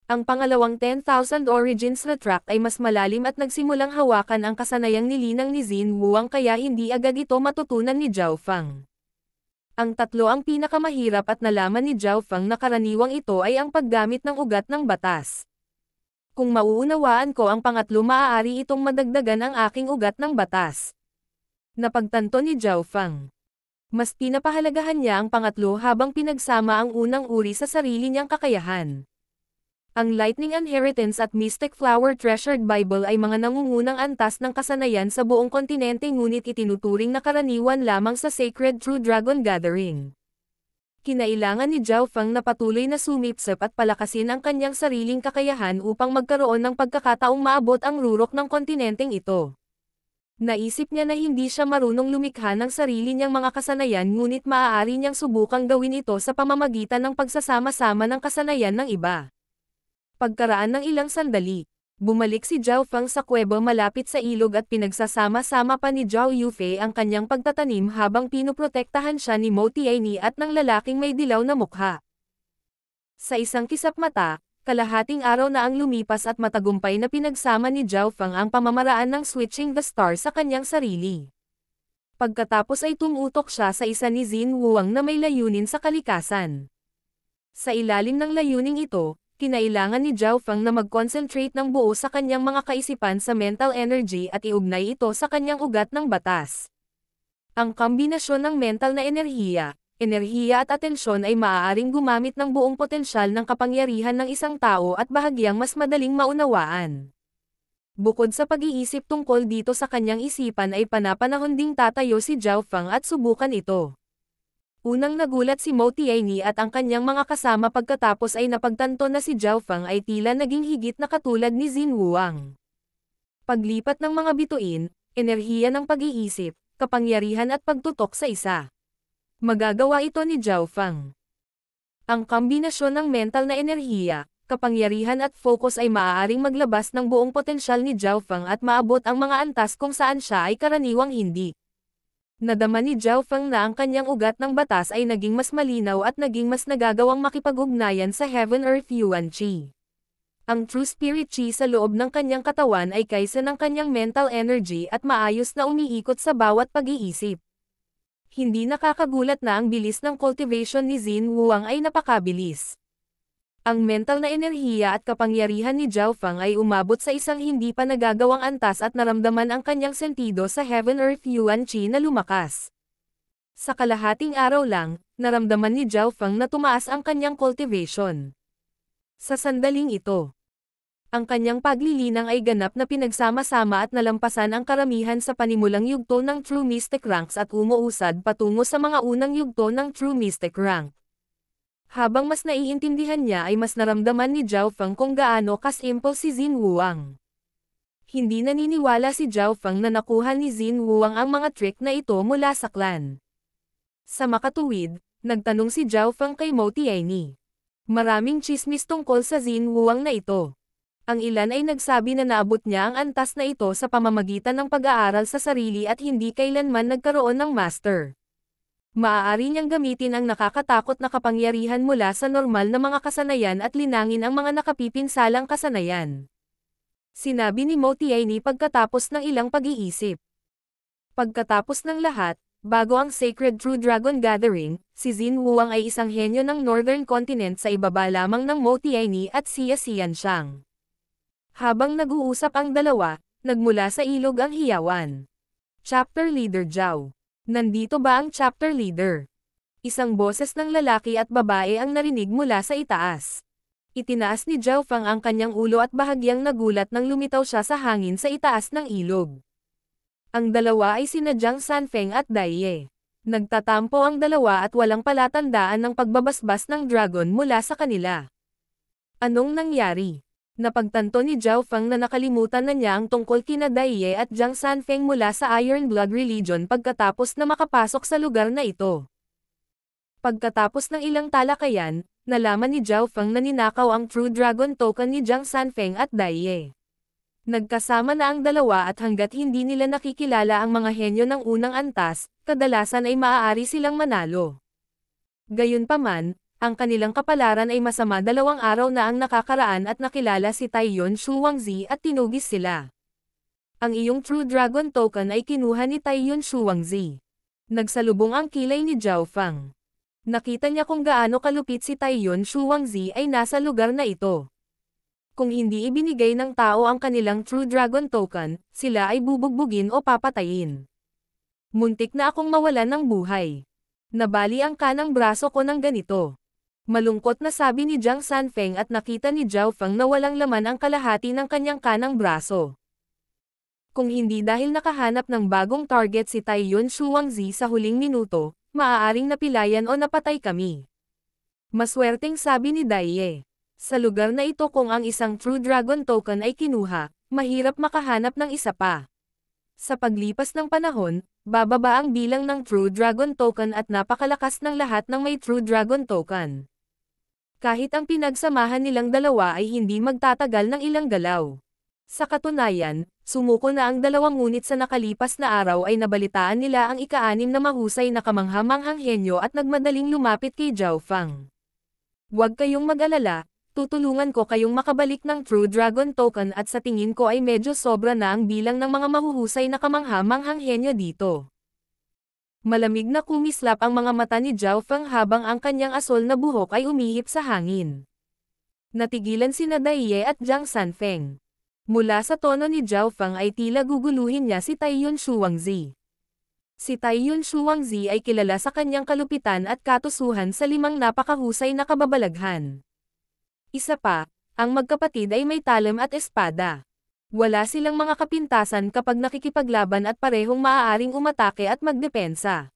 Ang pangalawang 10,000 origins retract ay mas malalim at nagsimulang hawakan ang kasanayang nilinang ni Xin Wuang kaya hindi agad ito matutunan ni Zhao Feng. Ang tatlo ang pinakamahirap at nalaman ni Zhao Feng na karaniwang ito ay ang paggamit ng ugat ng batas. Kung mauunawaan ko ang pangatlo maaari itong madagdagan ang aking ugat ng batas. Napagtanto ni Zhao Feng. Mas pinapahalagahan niya ang pangatlo habang pinagsama ang unang uri sa sarili niyang kakayahan. Ang Lightning Inheritance at Mystic Flower Treasured Bible ay mga nangungunang antas ng kasanayan sa buong kontinente ngunit itinuturing na karaniwan lamang sa Sacred True Dragon Gathering. Kinailangan ni Zhao Feng na patuloy na sumipsip at palakasin ang kanyang sariling kakayahan upang magkaroon ng pagkakataong maabot ang rurok ng kontinenteng ito. Naisip niya na hindi siya marunong lumikha ng sarili niyang mga kasanayan ngunit maaari niyang subukang gawin ito sa pamamagitan ng pagsasama-sama ng kasanayan ng iba. Pagkaraan ng ilang sandali, bumalik si Zhao Feng sa kuweba malapit sa ilog at pinagsasama-sama pa ni Zhao Yufei ang kanyang pagtatanim habang pinoprotektahan siya ni Mo Tianyi at ng lalaking may dilaw na mukha. Sa isang kisap mata, kalahating araw na ang lumipas at matagumpay na pinagsama ni Zhao Feng ang pamamaraan ng switching the star sa kanyang sarili. Pagkatapos ay tumutok siya sa isa ni Xin Wuang na may layunin sa kalikasan. Sa ilalim ng layuning ito, kinailangan ni Zhao Feng na mag-concentrate ng buo sa kanyang mga kaisipan sa mental energy at iugnay ito sa kanyang ugat ng batas. Ang kombinasyon ng mental na enerhiya at atensyon ay maaaring gumamit ng buong potensyal ng kapangyarihan ng isang tao at bahagyang mas madaling maunawaan. Bukod sa pag-iisip tungkol dito sa kanyang isipan ay panapanahon ding tatayo si Zhao Feng at subukan ito. Unang nagulat si Mo Tianyi at ang kanyang mga kasama pagkatapos ay napagtanto na si Zhao Feng ay tila naging higit na katulad ni Xin Wuang. Paglipat ng mga bituin, enerhiya ng pag-iisip, kapangyarihan at pagtutok sa isa. Magagawa ito ni Zhao Feng. Ang kombinasyon ng mental na enerhiya, kapangyarihan at focus ay maaaring maglabas ng buong potensyal ni Zhao Feng at maabot ang mga antas kung saan siya ay karaniwang hindi. Nadama ni Zhao Feng na ang kanyang ugat ng batas ay naging mas malinaw at naging mas nagagawang makipag-ugnayan sa Heaven Earth Yuan Qi. Ang True Spirit Qi sa loob ng kanyang katawan ay kaysa ng kanyang mental energy at maayos na umiikot sa bawat pag-iisip. Hindi nakakagulat na ang bilis ng cultivation ni Xin Wuang ay napakabilis. Ang mental na enerhiya at kapangyarihan ni Zhao Feng ay umabot sa isang hindi pa nagagawang antas at naramdaman ang kanyang sentido sa Heaven Earth Yuan Qi na lumakas. Sa kalahating araw lang, naramdaman ni Zhao Feng na tumaas ang kanyang cultivation. Sa sandaling ito, ang kanyang paglilinang ay ganap na pinagsama-sama at nalampasan ang karamihan sa panimulang yugto ng True Mystic Ranks at umuusad patungo sa mga unang yugto ng True Mystic Rank. Habang mas naiintindihan niya ay mas naramdaman ni Zhao Feng kung gaano ka-simple si Xin Wuang. Hindi naniniwala si Zhao Feng na nakuha ni Xin Wuang ang mga trick na ito mula sa clan. Sa makatuwid, nagtanong si Zhao Feng kay Mo Tianyi. Maraming chismis tungkol sa Xin Wuang na ito. Ang ilan ay nagsabi na naabot niya ang antas na ito sa pamamagitan ng pag-aaral sa sarili at hindi kailanman nagkaroon ng master. Maaari niyang gamitin ang nakakatakot na kapangyarihan mula sa normal na mga kasanayan at linangin ang mga nakapipinsalang kasanayan. Sinabi ni Mo Tianyi pagkatapos ng ilang pag-iisip. Pagkatapos ng lahat, bago ang Sacred True Dragon Gathering, si Xin Wuang ay isang henyo ng Northern Continent sa ibaba lamang ng Mo Tianyi at Xia Xianxiang. Habang nag-uusap ang dalawa, nagmula sa ilog ang hiyawan. Chapter Leader Zhao. Nandito ba ang chapter leader? Isang boses ng lalaki at babae ang narinig mula sa itaas. Itinaas ni Zhao Feng ang kanyang ulo at bahagyang nagulat nang lumitaw siya sa hangin sa itaas ng ilog. Ang dalawa ay sina Jiang Sanfeng at Dai Ye. Nagtatampo ang dalawa at walang palatandaan ng pagbabasbas ng dragon mula sa kanila. Anong nangyari? Napagtanto ni Zhao Feng na nakalimutan na niya ang tungkol kina Dai Ye at Jiang Sanfeng mula sa Iron Blood Religion pagkatapos na makapasok sa lugar na ito. Pagkatapos ng ilang talakayan, nalaman ni Zhao Feng na ninakaw ang True Dragon Token ni Jiang Sanfeng at Dai Ye. Nagkasama na ang dalawa at hanggat hindi nila nakikilala ang mga henyo ng unang antas, kadalasan ay maaari silang manalo. Gayunpaman, ang kanilang kapalaran ay masama. 2 araw na ang nakakaraan at nakilala si Taiyuan Shuangzi at tinugis sila. Ang iyong True Dragon Token ay kinuha ni Taiyuan Shuangzi. Nagsalubong ang kilay ni Zhao Feng. Nakita niya kung gaano kalupit si Taiyuan Shuangzi ay nasa lugar na ito. Kung hindi ibinigay ng tao ang kanilang True Dragon Token, sila ay bubugbugin o papatayin. Muntik na akong mawalan ng buhay. Nabali ang kanang braso ko ng ganito. Malungkot na sabi ni Jiang Sanfeng at nakita ni Zhao Feng na walang laman ang kalahati ng kanyang kanang braso. Kung hindi dahil nakahanap ng bagong target si Taiyuan Shuangzi sa huling minuto, maaaring napilayan o napatay kami. Maswerteng sabi ni Dai Ye. Sa lugar na ito kung ang isang True Dragon Token ay kinuha, mahirap makahanap ng isa pa. Sa paglipas ng panahon, bababa ang bilang ng True Dragon Token at napakalakas ng lahat ng may True Dragon Token. Kahit ang pinagsamahan nilang dalawa ay hindi magtatagal ng ilang galaw. Sa katunayan, sumuko na ang dalawa ngunit sa nakalipas na araw ay nabalitaan nila ang ika-6 na mahusay na kamanghamanghang henyo at nagmadaling lumapit kay Zhao Feng. Huwag kayong mag-alala, tutulungan ko kayong makabalik ng True Dragon Token at sa tingin ko ay medyo sobra na ang bilang ng mga mahuhusay na kamanghamanghang henyo dito. Malamig na kumislap ang mga mata ni Zhao Feng habang ang kanyang asol na buhok ay umihip sa hangin. Natigilan sina Dai Ye at Jiang Sanfeng. Mula sa tono ni Zhao Feng ay tila guguluhin niya si Taiyuan Shuangzi. Si Taiyuan Shuangzi ay kilala sa kanyang kalupitan at katusuhan sa 5 napakahusay na kababalaghan. Isa pa, ang magkapatid ay may talim at espada. Wala silang mga kapintasan kapag nakikipaglaban at parehong maaaring umatake at magdepensa.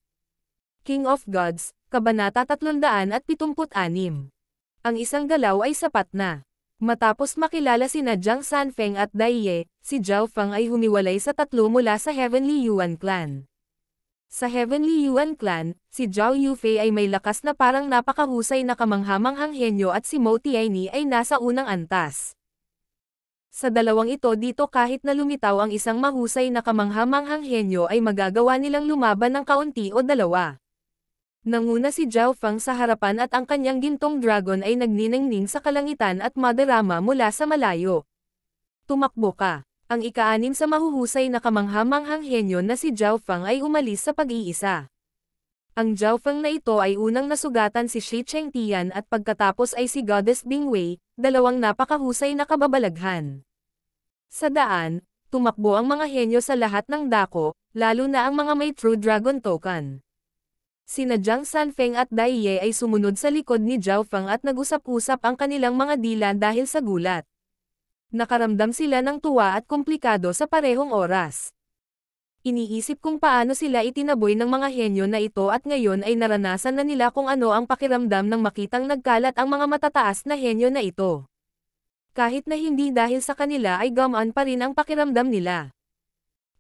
King of Gods, Kabanata 376. Ang isang galaw ay sapat na. Matapos makilala sina Jiang Sanfeng at Dai Ye, si Zhao Feng ay humiwalay sa 3 mula sa Heavenly Yuan Clan. Sa Heavenly Yuan Clan, si Zhao Yufei ay may lakas na parang napakahusay na kamanghamanghang henyo at si Mo Tianyi ay nasa unang antas. Sa dalawang ito dito kahit na lumitaw ang isang mahusay na kamanghamanghang henyo ay magagawa nilang lumaban ng kaunti o dalawa. Nanguna si Zhao Feng sa harapan at ang kanyang gintong dragon ay nagniningning sa kalangitan at madarama mula sa malayo. Tumakbo ka. Ang ika-6 sa mahuhusay na kamanghamanghang henyo na si Zhao Feng ay umalis sa pag-iisa. Ang Zhao Feng na ito ay unang nasugatan si Shi Chengtian at pagkatapos ay si Goddess Bingwei, 2 napakahusay na kababalaghan. Sa daan, tumakbo ang mga henyo sa lahat ng dako, lalo na ang mga may True Dragon Token. Sina Jiang Sanfeng at Dai Ye ay sumunod sa likod ni Zhao Feng at nag-usap-usap ang kanilang mga dila dahil sa gulat. Nakaramdam sila ng tuwa at komplikado sa parehong oras. Iniisip kung paano sila itinaboy ng mga henyo na ito at ngayon ay naranasan na nila kung ano ang pakiramdam ng makitang nagkalat ang mga matataas na henyo na ito. Kahit na hindi dahil sa kanila ay gumaan pa rin ang pakiramdam nila.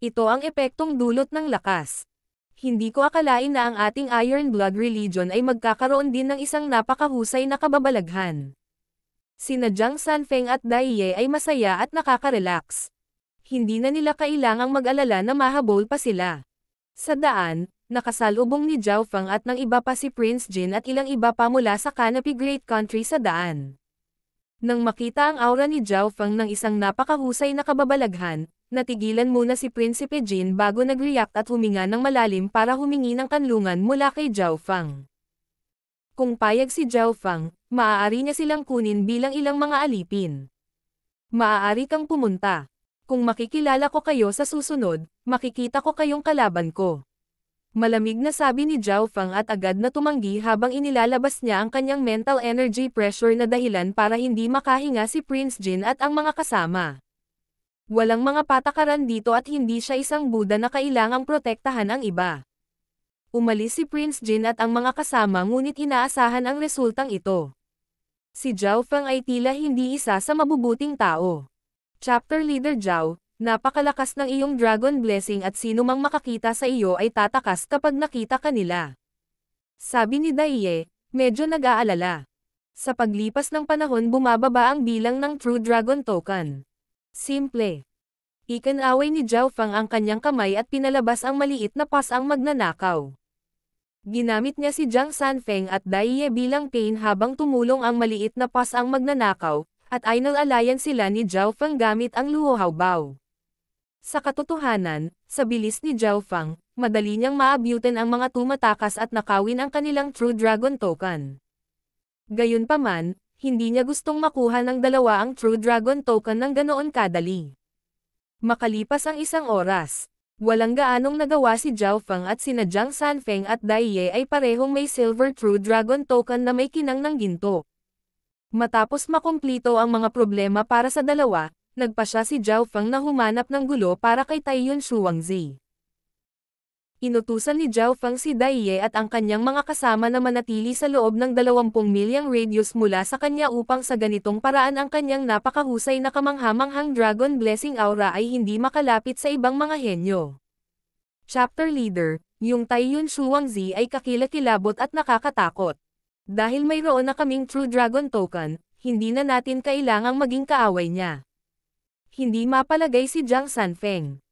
Ito ang epektong dulot ng lakas. Hindi ko akalain na ang ating Iron Blood religion ay magkakaroon din ng isang napakahusay na kababalaghan. Sina Jiang Sanfeng at Dai Ye ay masaya at nakaka-relax. Hindi na nila kailangang mag-alala na mahabol pa sila. Sa daan, nakasalubong ni Zhao Feng at ng iba pa si Prince Jin at ilang iba pa mula sa Canopy Great Country sa daan. Nang makita ang aura ni Zhao Feng ng isang napakahusay na kababalaghan, natigilan muna si Prinsipe Jin bago nag-react at huminga ng malalim para humingi ng kanlungan mula kay Zhao Feng. Kung payag si Zhao Feng, maaari niya silang kunin bilang ilang mga alipin. Maaari kang pumunta. Kung makikilala ko kayo sa susunod, makikita ko kayong kalaban ko. Malamig na sabi ni Zhao Feng at agad na tumanggi habang inilalabas niya ang kanyang mental energy pressure na dahilan para hindi makahinga si Prince Jin at ang mga kasama. Walang mga patakaran dito at hindi siya isang Buddha na kailangang protektahan ang iba. Umalis si Prince Jin at ang mga kasama ngunit inaasahan ang resultang ito. Si Zhao Feng ay tila hindi isa sa mabubuting tao. Chapter Leader Zhao, napakalakas ng iyong Dragon Blessing at sino mang makakita sa iyo ay tatakas kapag nakita ka nila. Sabi ni Dai Ye, medyo nag-aalala. Sa paglipas ng panahon bumababa ang bilang ng True Dragon Token. Simple. Ikinaway ni Zhao Feng ang kanyang kamay at pinalabas ang maliit na pasang magnanakaw. Ginamit niya si Jiang Sanfeng at Dai Ye bilang pain habang tumulong ang maliit na pasang magnanakaw, at inal-alayan sila ni Zhao Feng gamit ang Luo Haobao. Sa katotohanan, sa bilis ni Zhao Feng, madali niyang maabutan ang mga tumatakas at nakawin ang kanilang True Dragon Token. Gayunpaman, hindi niya gustong makuha ng dalawa ang True Dragon Token ng ganoon kadali. Makalipas ang isang oras, walang gaanong nagawa si Zhao Feng at sina Jiang Sanfeng at Dai Ye ay parehong may Silver True Dragon Token na may kinang ng ginto. Matapos makumplito ang mga problema para sa dalawa, nagpasya si Zhao Feng na humanap ng gulo para kay Taiyuan Shuangzi. Inutusan ni Zhao Feng si Dai Ye at ang kanyang mga kasama na manatili sa loob ng 20 milyang radius mula sa kanya upang sa ganitong paraan ang kanyang napakahusay na kamanghamanghang Dragon Blessing Aura ay hindi makalapit sa ibang mga henyo. Chapter Leader, yung Taiyuan Shuangzi ay kakilakilabot at nakakatakot. Dahil mayroon na kaming True Dragon Token, hindi na natin kailangang maging kaaway niya. Hindi mapalagay si Jiang Sanfeng.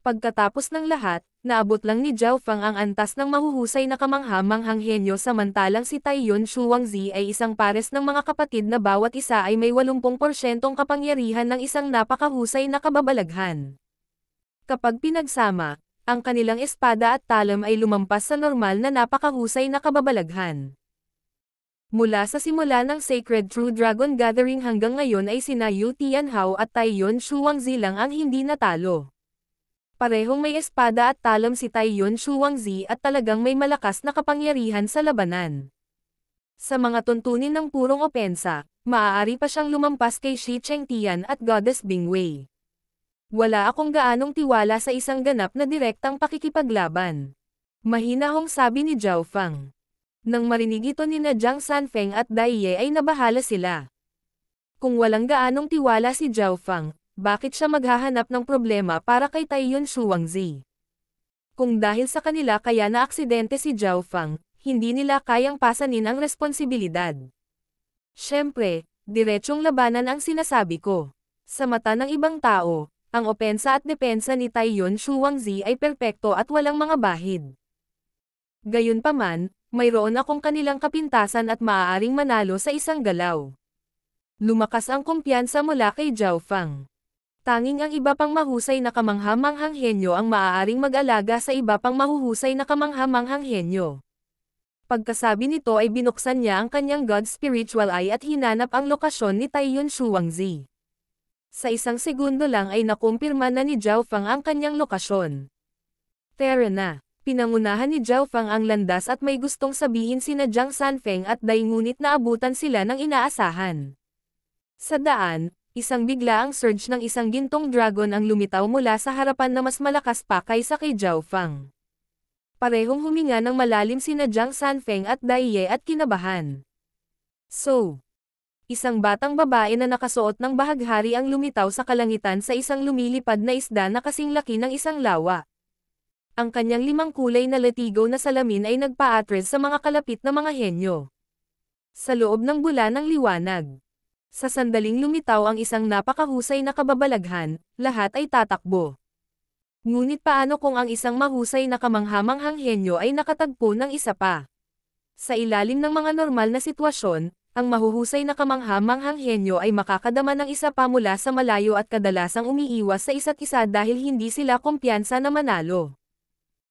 Pagkatapos ng lahat, naabot lang ni Zhao Feng ang antas ng mahuhusay na kamanghamanghang henyo samantalang si Taiyuan Shuangzi ay isang pares ng mga kapatid na bawat isa ay may 80% kapangyarihan ng isang napakahusay na kababalaghan. Kapag pinagsama, ang kanilang espada at talam ay lumampas sa normal na napakahusay na kababalaghan. Mula sa simula ng Sacred True Dragon Gathering hanggang ngayon ay sina Yu Tianhao at Taiyuan Shuangzi lang ang hindi natalo. Parehong may espada at talam si Taiyuan Shuangzi at talagang may malakas na kapangyarihan sa labanan. Sa mga tuntunin ng purong opensa, maaari pa siyang lumampas kay Shi Chengtian at Goddess Bingwei. Wala akong gaanong tiwala sa isang ganap na direktang pakikipaglaban. Mahinahong sabi ni Zhao Feng. Nang marinig ito nina Jiang Sanfeng at Dai Ye ay nabahala sila. Kung walang gaanong tiwala si Zhao Feng, bakit siya maghahanap ng problema para kay Taiyuan Shuangzi? Kung dahil sa kanila kaya naaksidente si Zhao Feng, hindi nila kayang pasanin ang responsibilidad. Siyempre, diretsong labanan ang sinasabi ko. Sa mata ng ibang tao, ang opensa at depensa ni Taiyuan Shuangzi ay perpekto at walang mga bahid. Gayunpaman, mayroon akong kanilang kapintasan at maaaring manalo sa isang galaw. Lumakas ang kumpiyansa mula kay Zhao Feng. Tanging ang iba pang mahusay na kamanghamanghang henyo ang maaaring mag-alaga sa iba pang mahuhusay na kamanghamanghang henyo. Pagkasabi nito ay binuksan niya ang kanyang God Spiritual Eye at hinanap ang lokasyon ni Taiyuan Shuangzi. Sa isang segundo lang ay nakumpirma na ni Zhao Feng ang kanyang lokasyon. Tara na. Pinangunahan ni Zhao Feng ang landas at may gustong sabihin sina Jiang Sanfeng at Dai ngunit naabutan sila ng inaasahan. Sa daan, isang biglaang surge ng isang gintong dragon ang lumitaw mula sa harapan na mas malakas pa kaysa kay Zhao Feng. Parehong huminga ng malalim sina Jiang Sanfeng at Dai Ye at kinabahan. So, Isang batang babae na nakasuot ng bahaghari ang lumitaw sa kalangitan sa isang lumilipad na isda na kasing laki ng isang lawa. Ang kanyang 5 kulay na latigo na salamin ay nagpa-atres sa mga kalapit na mga henyo. Sa loob ng bula ng liwanag. Sa sandaling lumitaw ang isang napakahusay na kababalaghan, lahat ay tatakbo. Ngunit paano kung ang isang mahusay na kamanghamanghang henyo ay nakatagpo ng isa pa? Sa ilalim ng mga normal na sitwasyon, ang mahuhusay na kamanghamanghang henyo ay makakadama ng isa pa mula sa malayo at kadalasang umiiwas sa isa't isa dahil hindi sila kumpiyansa na manalo.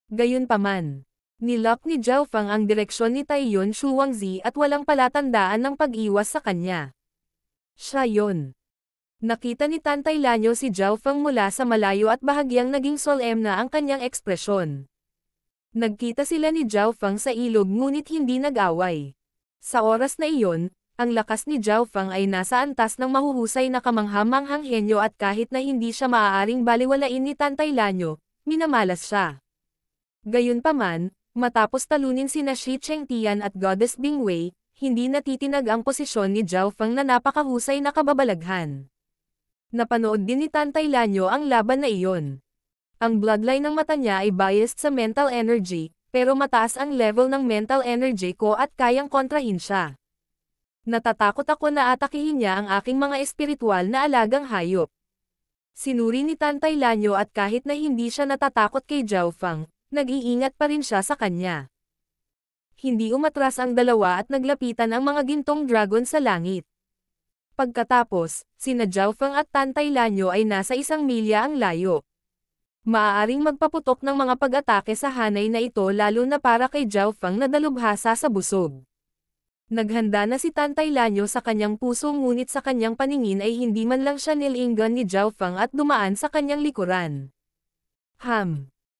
Gayunpaman, nilock ni Zhao Feng ang direksyon ni Taiyuan Shuangzi at walang palatandaan ng pag-iwas sa kanya. Siya yon. Nakita ni Tantay Lanyo si Zhao Feng mula sa malayo at bahagyang naging solemn na ang kanyang ekspresyon. Nagkita sila ni Zhao Feng sa ilog ngunit hindi nag-away. Sa oras na iyon, ang lakas ni Zhao Feng ay nasa antas ng mahuhusay na kamanghamanghang henyo at kahit na hindi siya maaaring baliwalain ni Tantay Lanyo, minamalas siya. Gayunpaman, matapos talunin sina Shi Chengtian at Goddess Bingwei, hindi natitinag ang posisyon ni Zhao Feng na napakahusay na kababalaghan. Napanood din ni Tantay Lanyo ang laban na iyon. Ang bloodline ng mata niya ay biased sa mental energy, pero mataas ang level ng mental energy ko at kayang kontrahin siya. Natatakot ako na atakihin niya ang aking mga espiritual na alagang hayop. Sinuri ni Tantay Lanyo at kahit na hindi siya natatakot kay Zhao Feng, nag-iingat pa rin siya sa kanya. Hindi umatras ang dalawa at naglapitan ang mga gintong dragon sa langit. Pagkatapos, sina Zhao Feng at Tantay Lanyo ay nasa 1 milya ang layo. Maaaring magpaputok ng mga pag-atake sa hanay na ito lalo na para kay Zhao Feng na dalubhasa sa busog. Naghanda na si Tantay Lanyo sa kanyang puso ngunit sa kanyang paningin ay hindi man lang siya nilinggan ni Zhao Feng at dumaan sa kanyang likuran.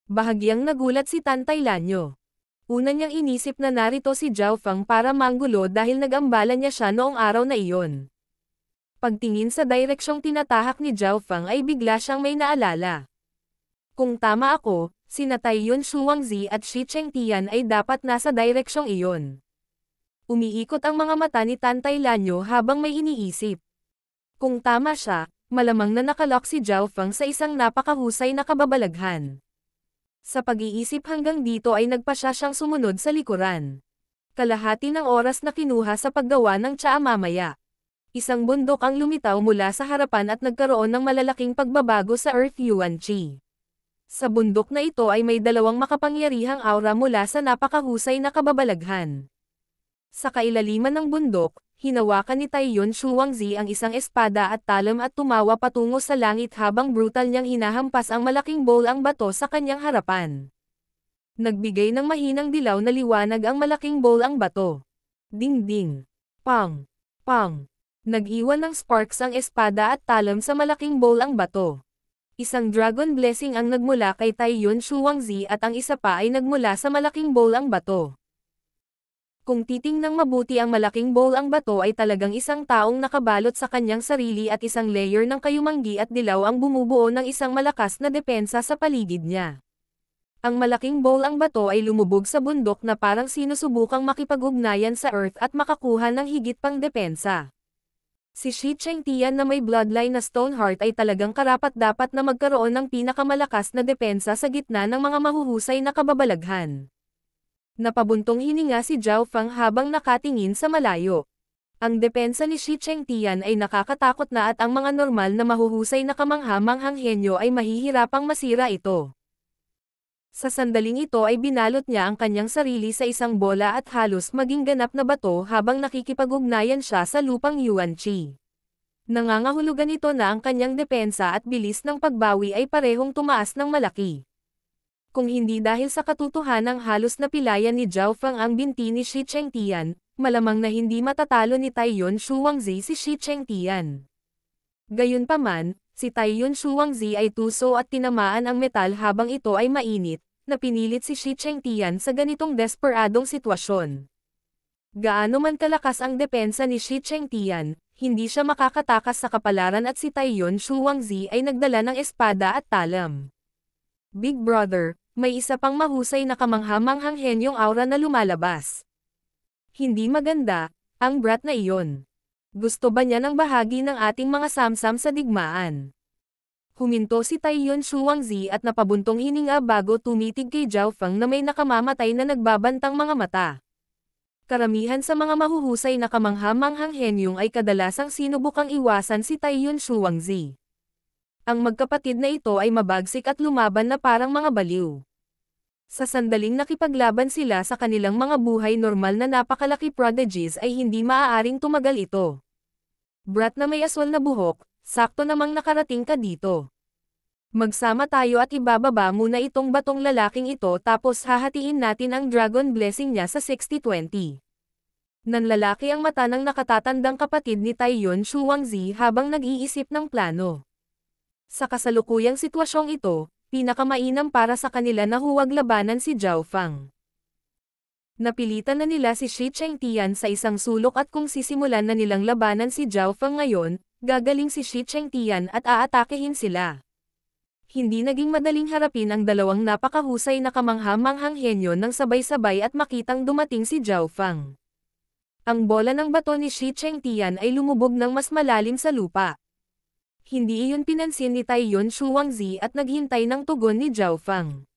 Bahagyang nagulat si Tantay Lanyo. Una niyang inisip na narito si Zhao Feng para manggulo dahil nag-ambala niya siya noong araw na iyon. Pagtingin sa direksyong tinatahak ni Zhao Feng ay bigla siyang may naalala. Kung tama ako, sina Taiyuan Shuangzi at Shi Chengtian ay dapat nasa direksyong iyon. Umiikot ang mga mata ni Tantay Lanyo habang may iniisip. Kung tama siya, malamang na nakalock si Zhao Feng sa isang napakahusay na kababalaghan. Sa pag-iisip hanggang dito ay nagpasya siyang sumunod sa likuran. Kalahati ng oras na kinuha sa paggawa ng tsaa mamaya. Isang bundok ang lumitaw mula sa harapan at nagkaroon ng malalaking pagbabago sa Earth Yuan Chi. Sa bundok na ito ay may 2 makapangyarihang aura mula sa napakahusay na kababalaghan. Sa kailaliman ng bundok, hinawakan ni Taiyuan Shuangzi ang isang espada at talam at tumawa patungo sa langit habang brutal niyang hinahampas ang malaking bowl ang bato sa kanyang harapan. Nagbigay ng mahinang dilaw na liwanag ang malaking bowl ang bato. Ding-ding. Pang. Pang. Nag-iwan ng sparks ang espada at talam sa malaking bowl ang bato. Isang dragon blessing ang nagmula kay Taiyuan Shuangzi at ang isa pa ay nagmula sa malaking bowl ang bato. Kung titingnang mabuti ang malaking bowl ang bato ay talagang isang taong nakabalot sa kanyang sarili at isang layer ng kayumanggi at dilaw ang bumubuo ng isang malakas na depensa sa paligid niya. Ang malaking bowl ang bato ay lumubog sa bundok na parang sinusubukang makipag-ugnayan sa Earth at makakuha ng higit pang depensa. Si Shi Chengtian na may bloodline na Stoneheart ay talagang karapat-dapat na magkaroon ng pinakamalakas na depensa sa gitna ng mga mahuhusay na kababalaghan. Napabuntong hininga si Zhao Feng habang nakatingin sa malayo. Ang depensa ni Shi Chengtian ay nakakatakot na at ang mga normal na mahuhusay na kamanghamanghang henyo ay mahihirapang masira ito. Sa sandaling ito ay binalot niya ang kanyang sarili sa isang bola at halos maging ganap na bato habang nakikipag-ugnayan siya sa lupang Yuan Chi. Nangangahulugan ito na ang kanyang depensa at bilis ng pagbawi ay parehong tumaas ng malaki. Kung hindi dahil sa katotohanang halos napilayan ni Zhao Feng ang binti ni Shi Chengtian, malamang na hindi matatalo ni Taiyuan Shuangzi si Shi Chengtian. Gayunpaman, si Taiyuan Shuangzi ay tuso at tinamaan ang metal habang ito ay mainit, na pinilit si Shi Chengtian sa ganitong desperadong sitwasyon. Gaano man kalakas ang depensa ni Shi Chengtian, hindi siya makakatakas sa kapalaran at si Taiyuan Shuangzi ay nagdala ng espada at talam. Big Brother, may isa pang mahusay na kamanghamanghang henyong aura na lumalabas. Hindi maganda, ang brat na iyon. Gusto ba niya ng bahagi ng ating mga samsam sa digmaan? Huminto si Taiyon Shuangzi at napabuntong hininga bago tumitig kay Zhao Feng na may nakamamatay na nagbabantang mga mata. Karamihan sa mga mahuhusay na kamangha-manghang henyong ay kadalasang sinubukang iwasan si Taiyon Shuangzi. Ang magkapatid na ito ay mabagsik at lumaban na parang mga baliw. Sa sandaling nakipaglaban sila sa kanilang mga buhay normal na napakalaki prodigies ay hindi maaaring tumagal ito. Brat na may aswal na buhok, sakto namang nakarating ka dito. Magsama tayo at ibababa muna itong batong lalaking ito tapos hahatiin natin ang dragon blessing niya sa 60-20. Nanlalaki ang mata ng nakatatandang kapatid ni Taiyon Shuangzi habang nag-iisip ng plano. Sa kasalukuyang sitwasyong ito, pinakamainam para sa kanila na huwag labanan si Zhao Feng. Napilitan na nila si Shi Chengtian sa isang sulok at kung sisimulan na nilang labanan si Zhao Feng ngayon, gagaling si Shi Chengtian at aatakehin sila. Hindi naging madaling harapin ang dalawang napakahusay na kamangha-manghang henyo nang sabay-sabay at makitang dumating si Zhao Feng. Ang bola ng bato ni Shi Chengtian ay lumubog ng mas malalim sa lupa. Hindi iyon pinansin ni Taiyon Shuangzi at naghintay ng tugon ni Zhao Feng.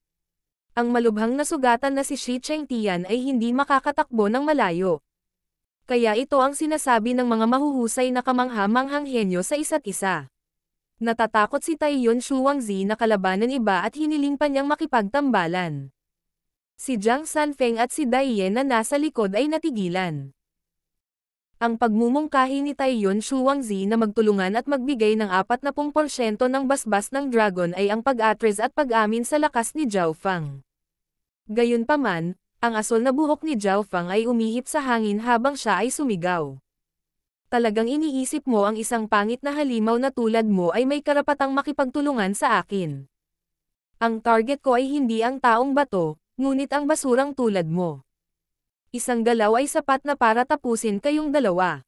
Ang malubhang nasugatan na si Shi Chengtian ay hindi makakatakbo ng malayo. Kaya ito ang sinasabi ng mga mahuhusay na kamangha-manghang henyo sa isa't isa. Natatakot si Taiyon Shuangzi na kalabanan iba at hiniling pa niyang makipagtambalan. Si Jiang Sanfeng at si Dai Yan na nasa likod ay natigilan. Ang pagmumungkahi ni Taiyon Shuangzi na magtulungan at magbigay ng 40% ng basbas ng dragon ay ang pag-atres at pag-amin sa lakas ni Zhao Feng. Gayunpaman, ang asol na buhok ni Zhao Feng ay umihip sa hangin habang siya ay sumigaw. Talagang iniisip mo ang isang pangit na halimaw na tulad mo ay may karapatang makipagtulungan sa akin. Ang target ko ay hindi ang taong bato, ngunit ang basurang tulad mo. Isang galaw ay sapat na para tapusin kayong dalawa.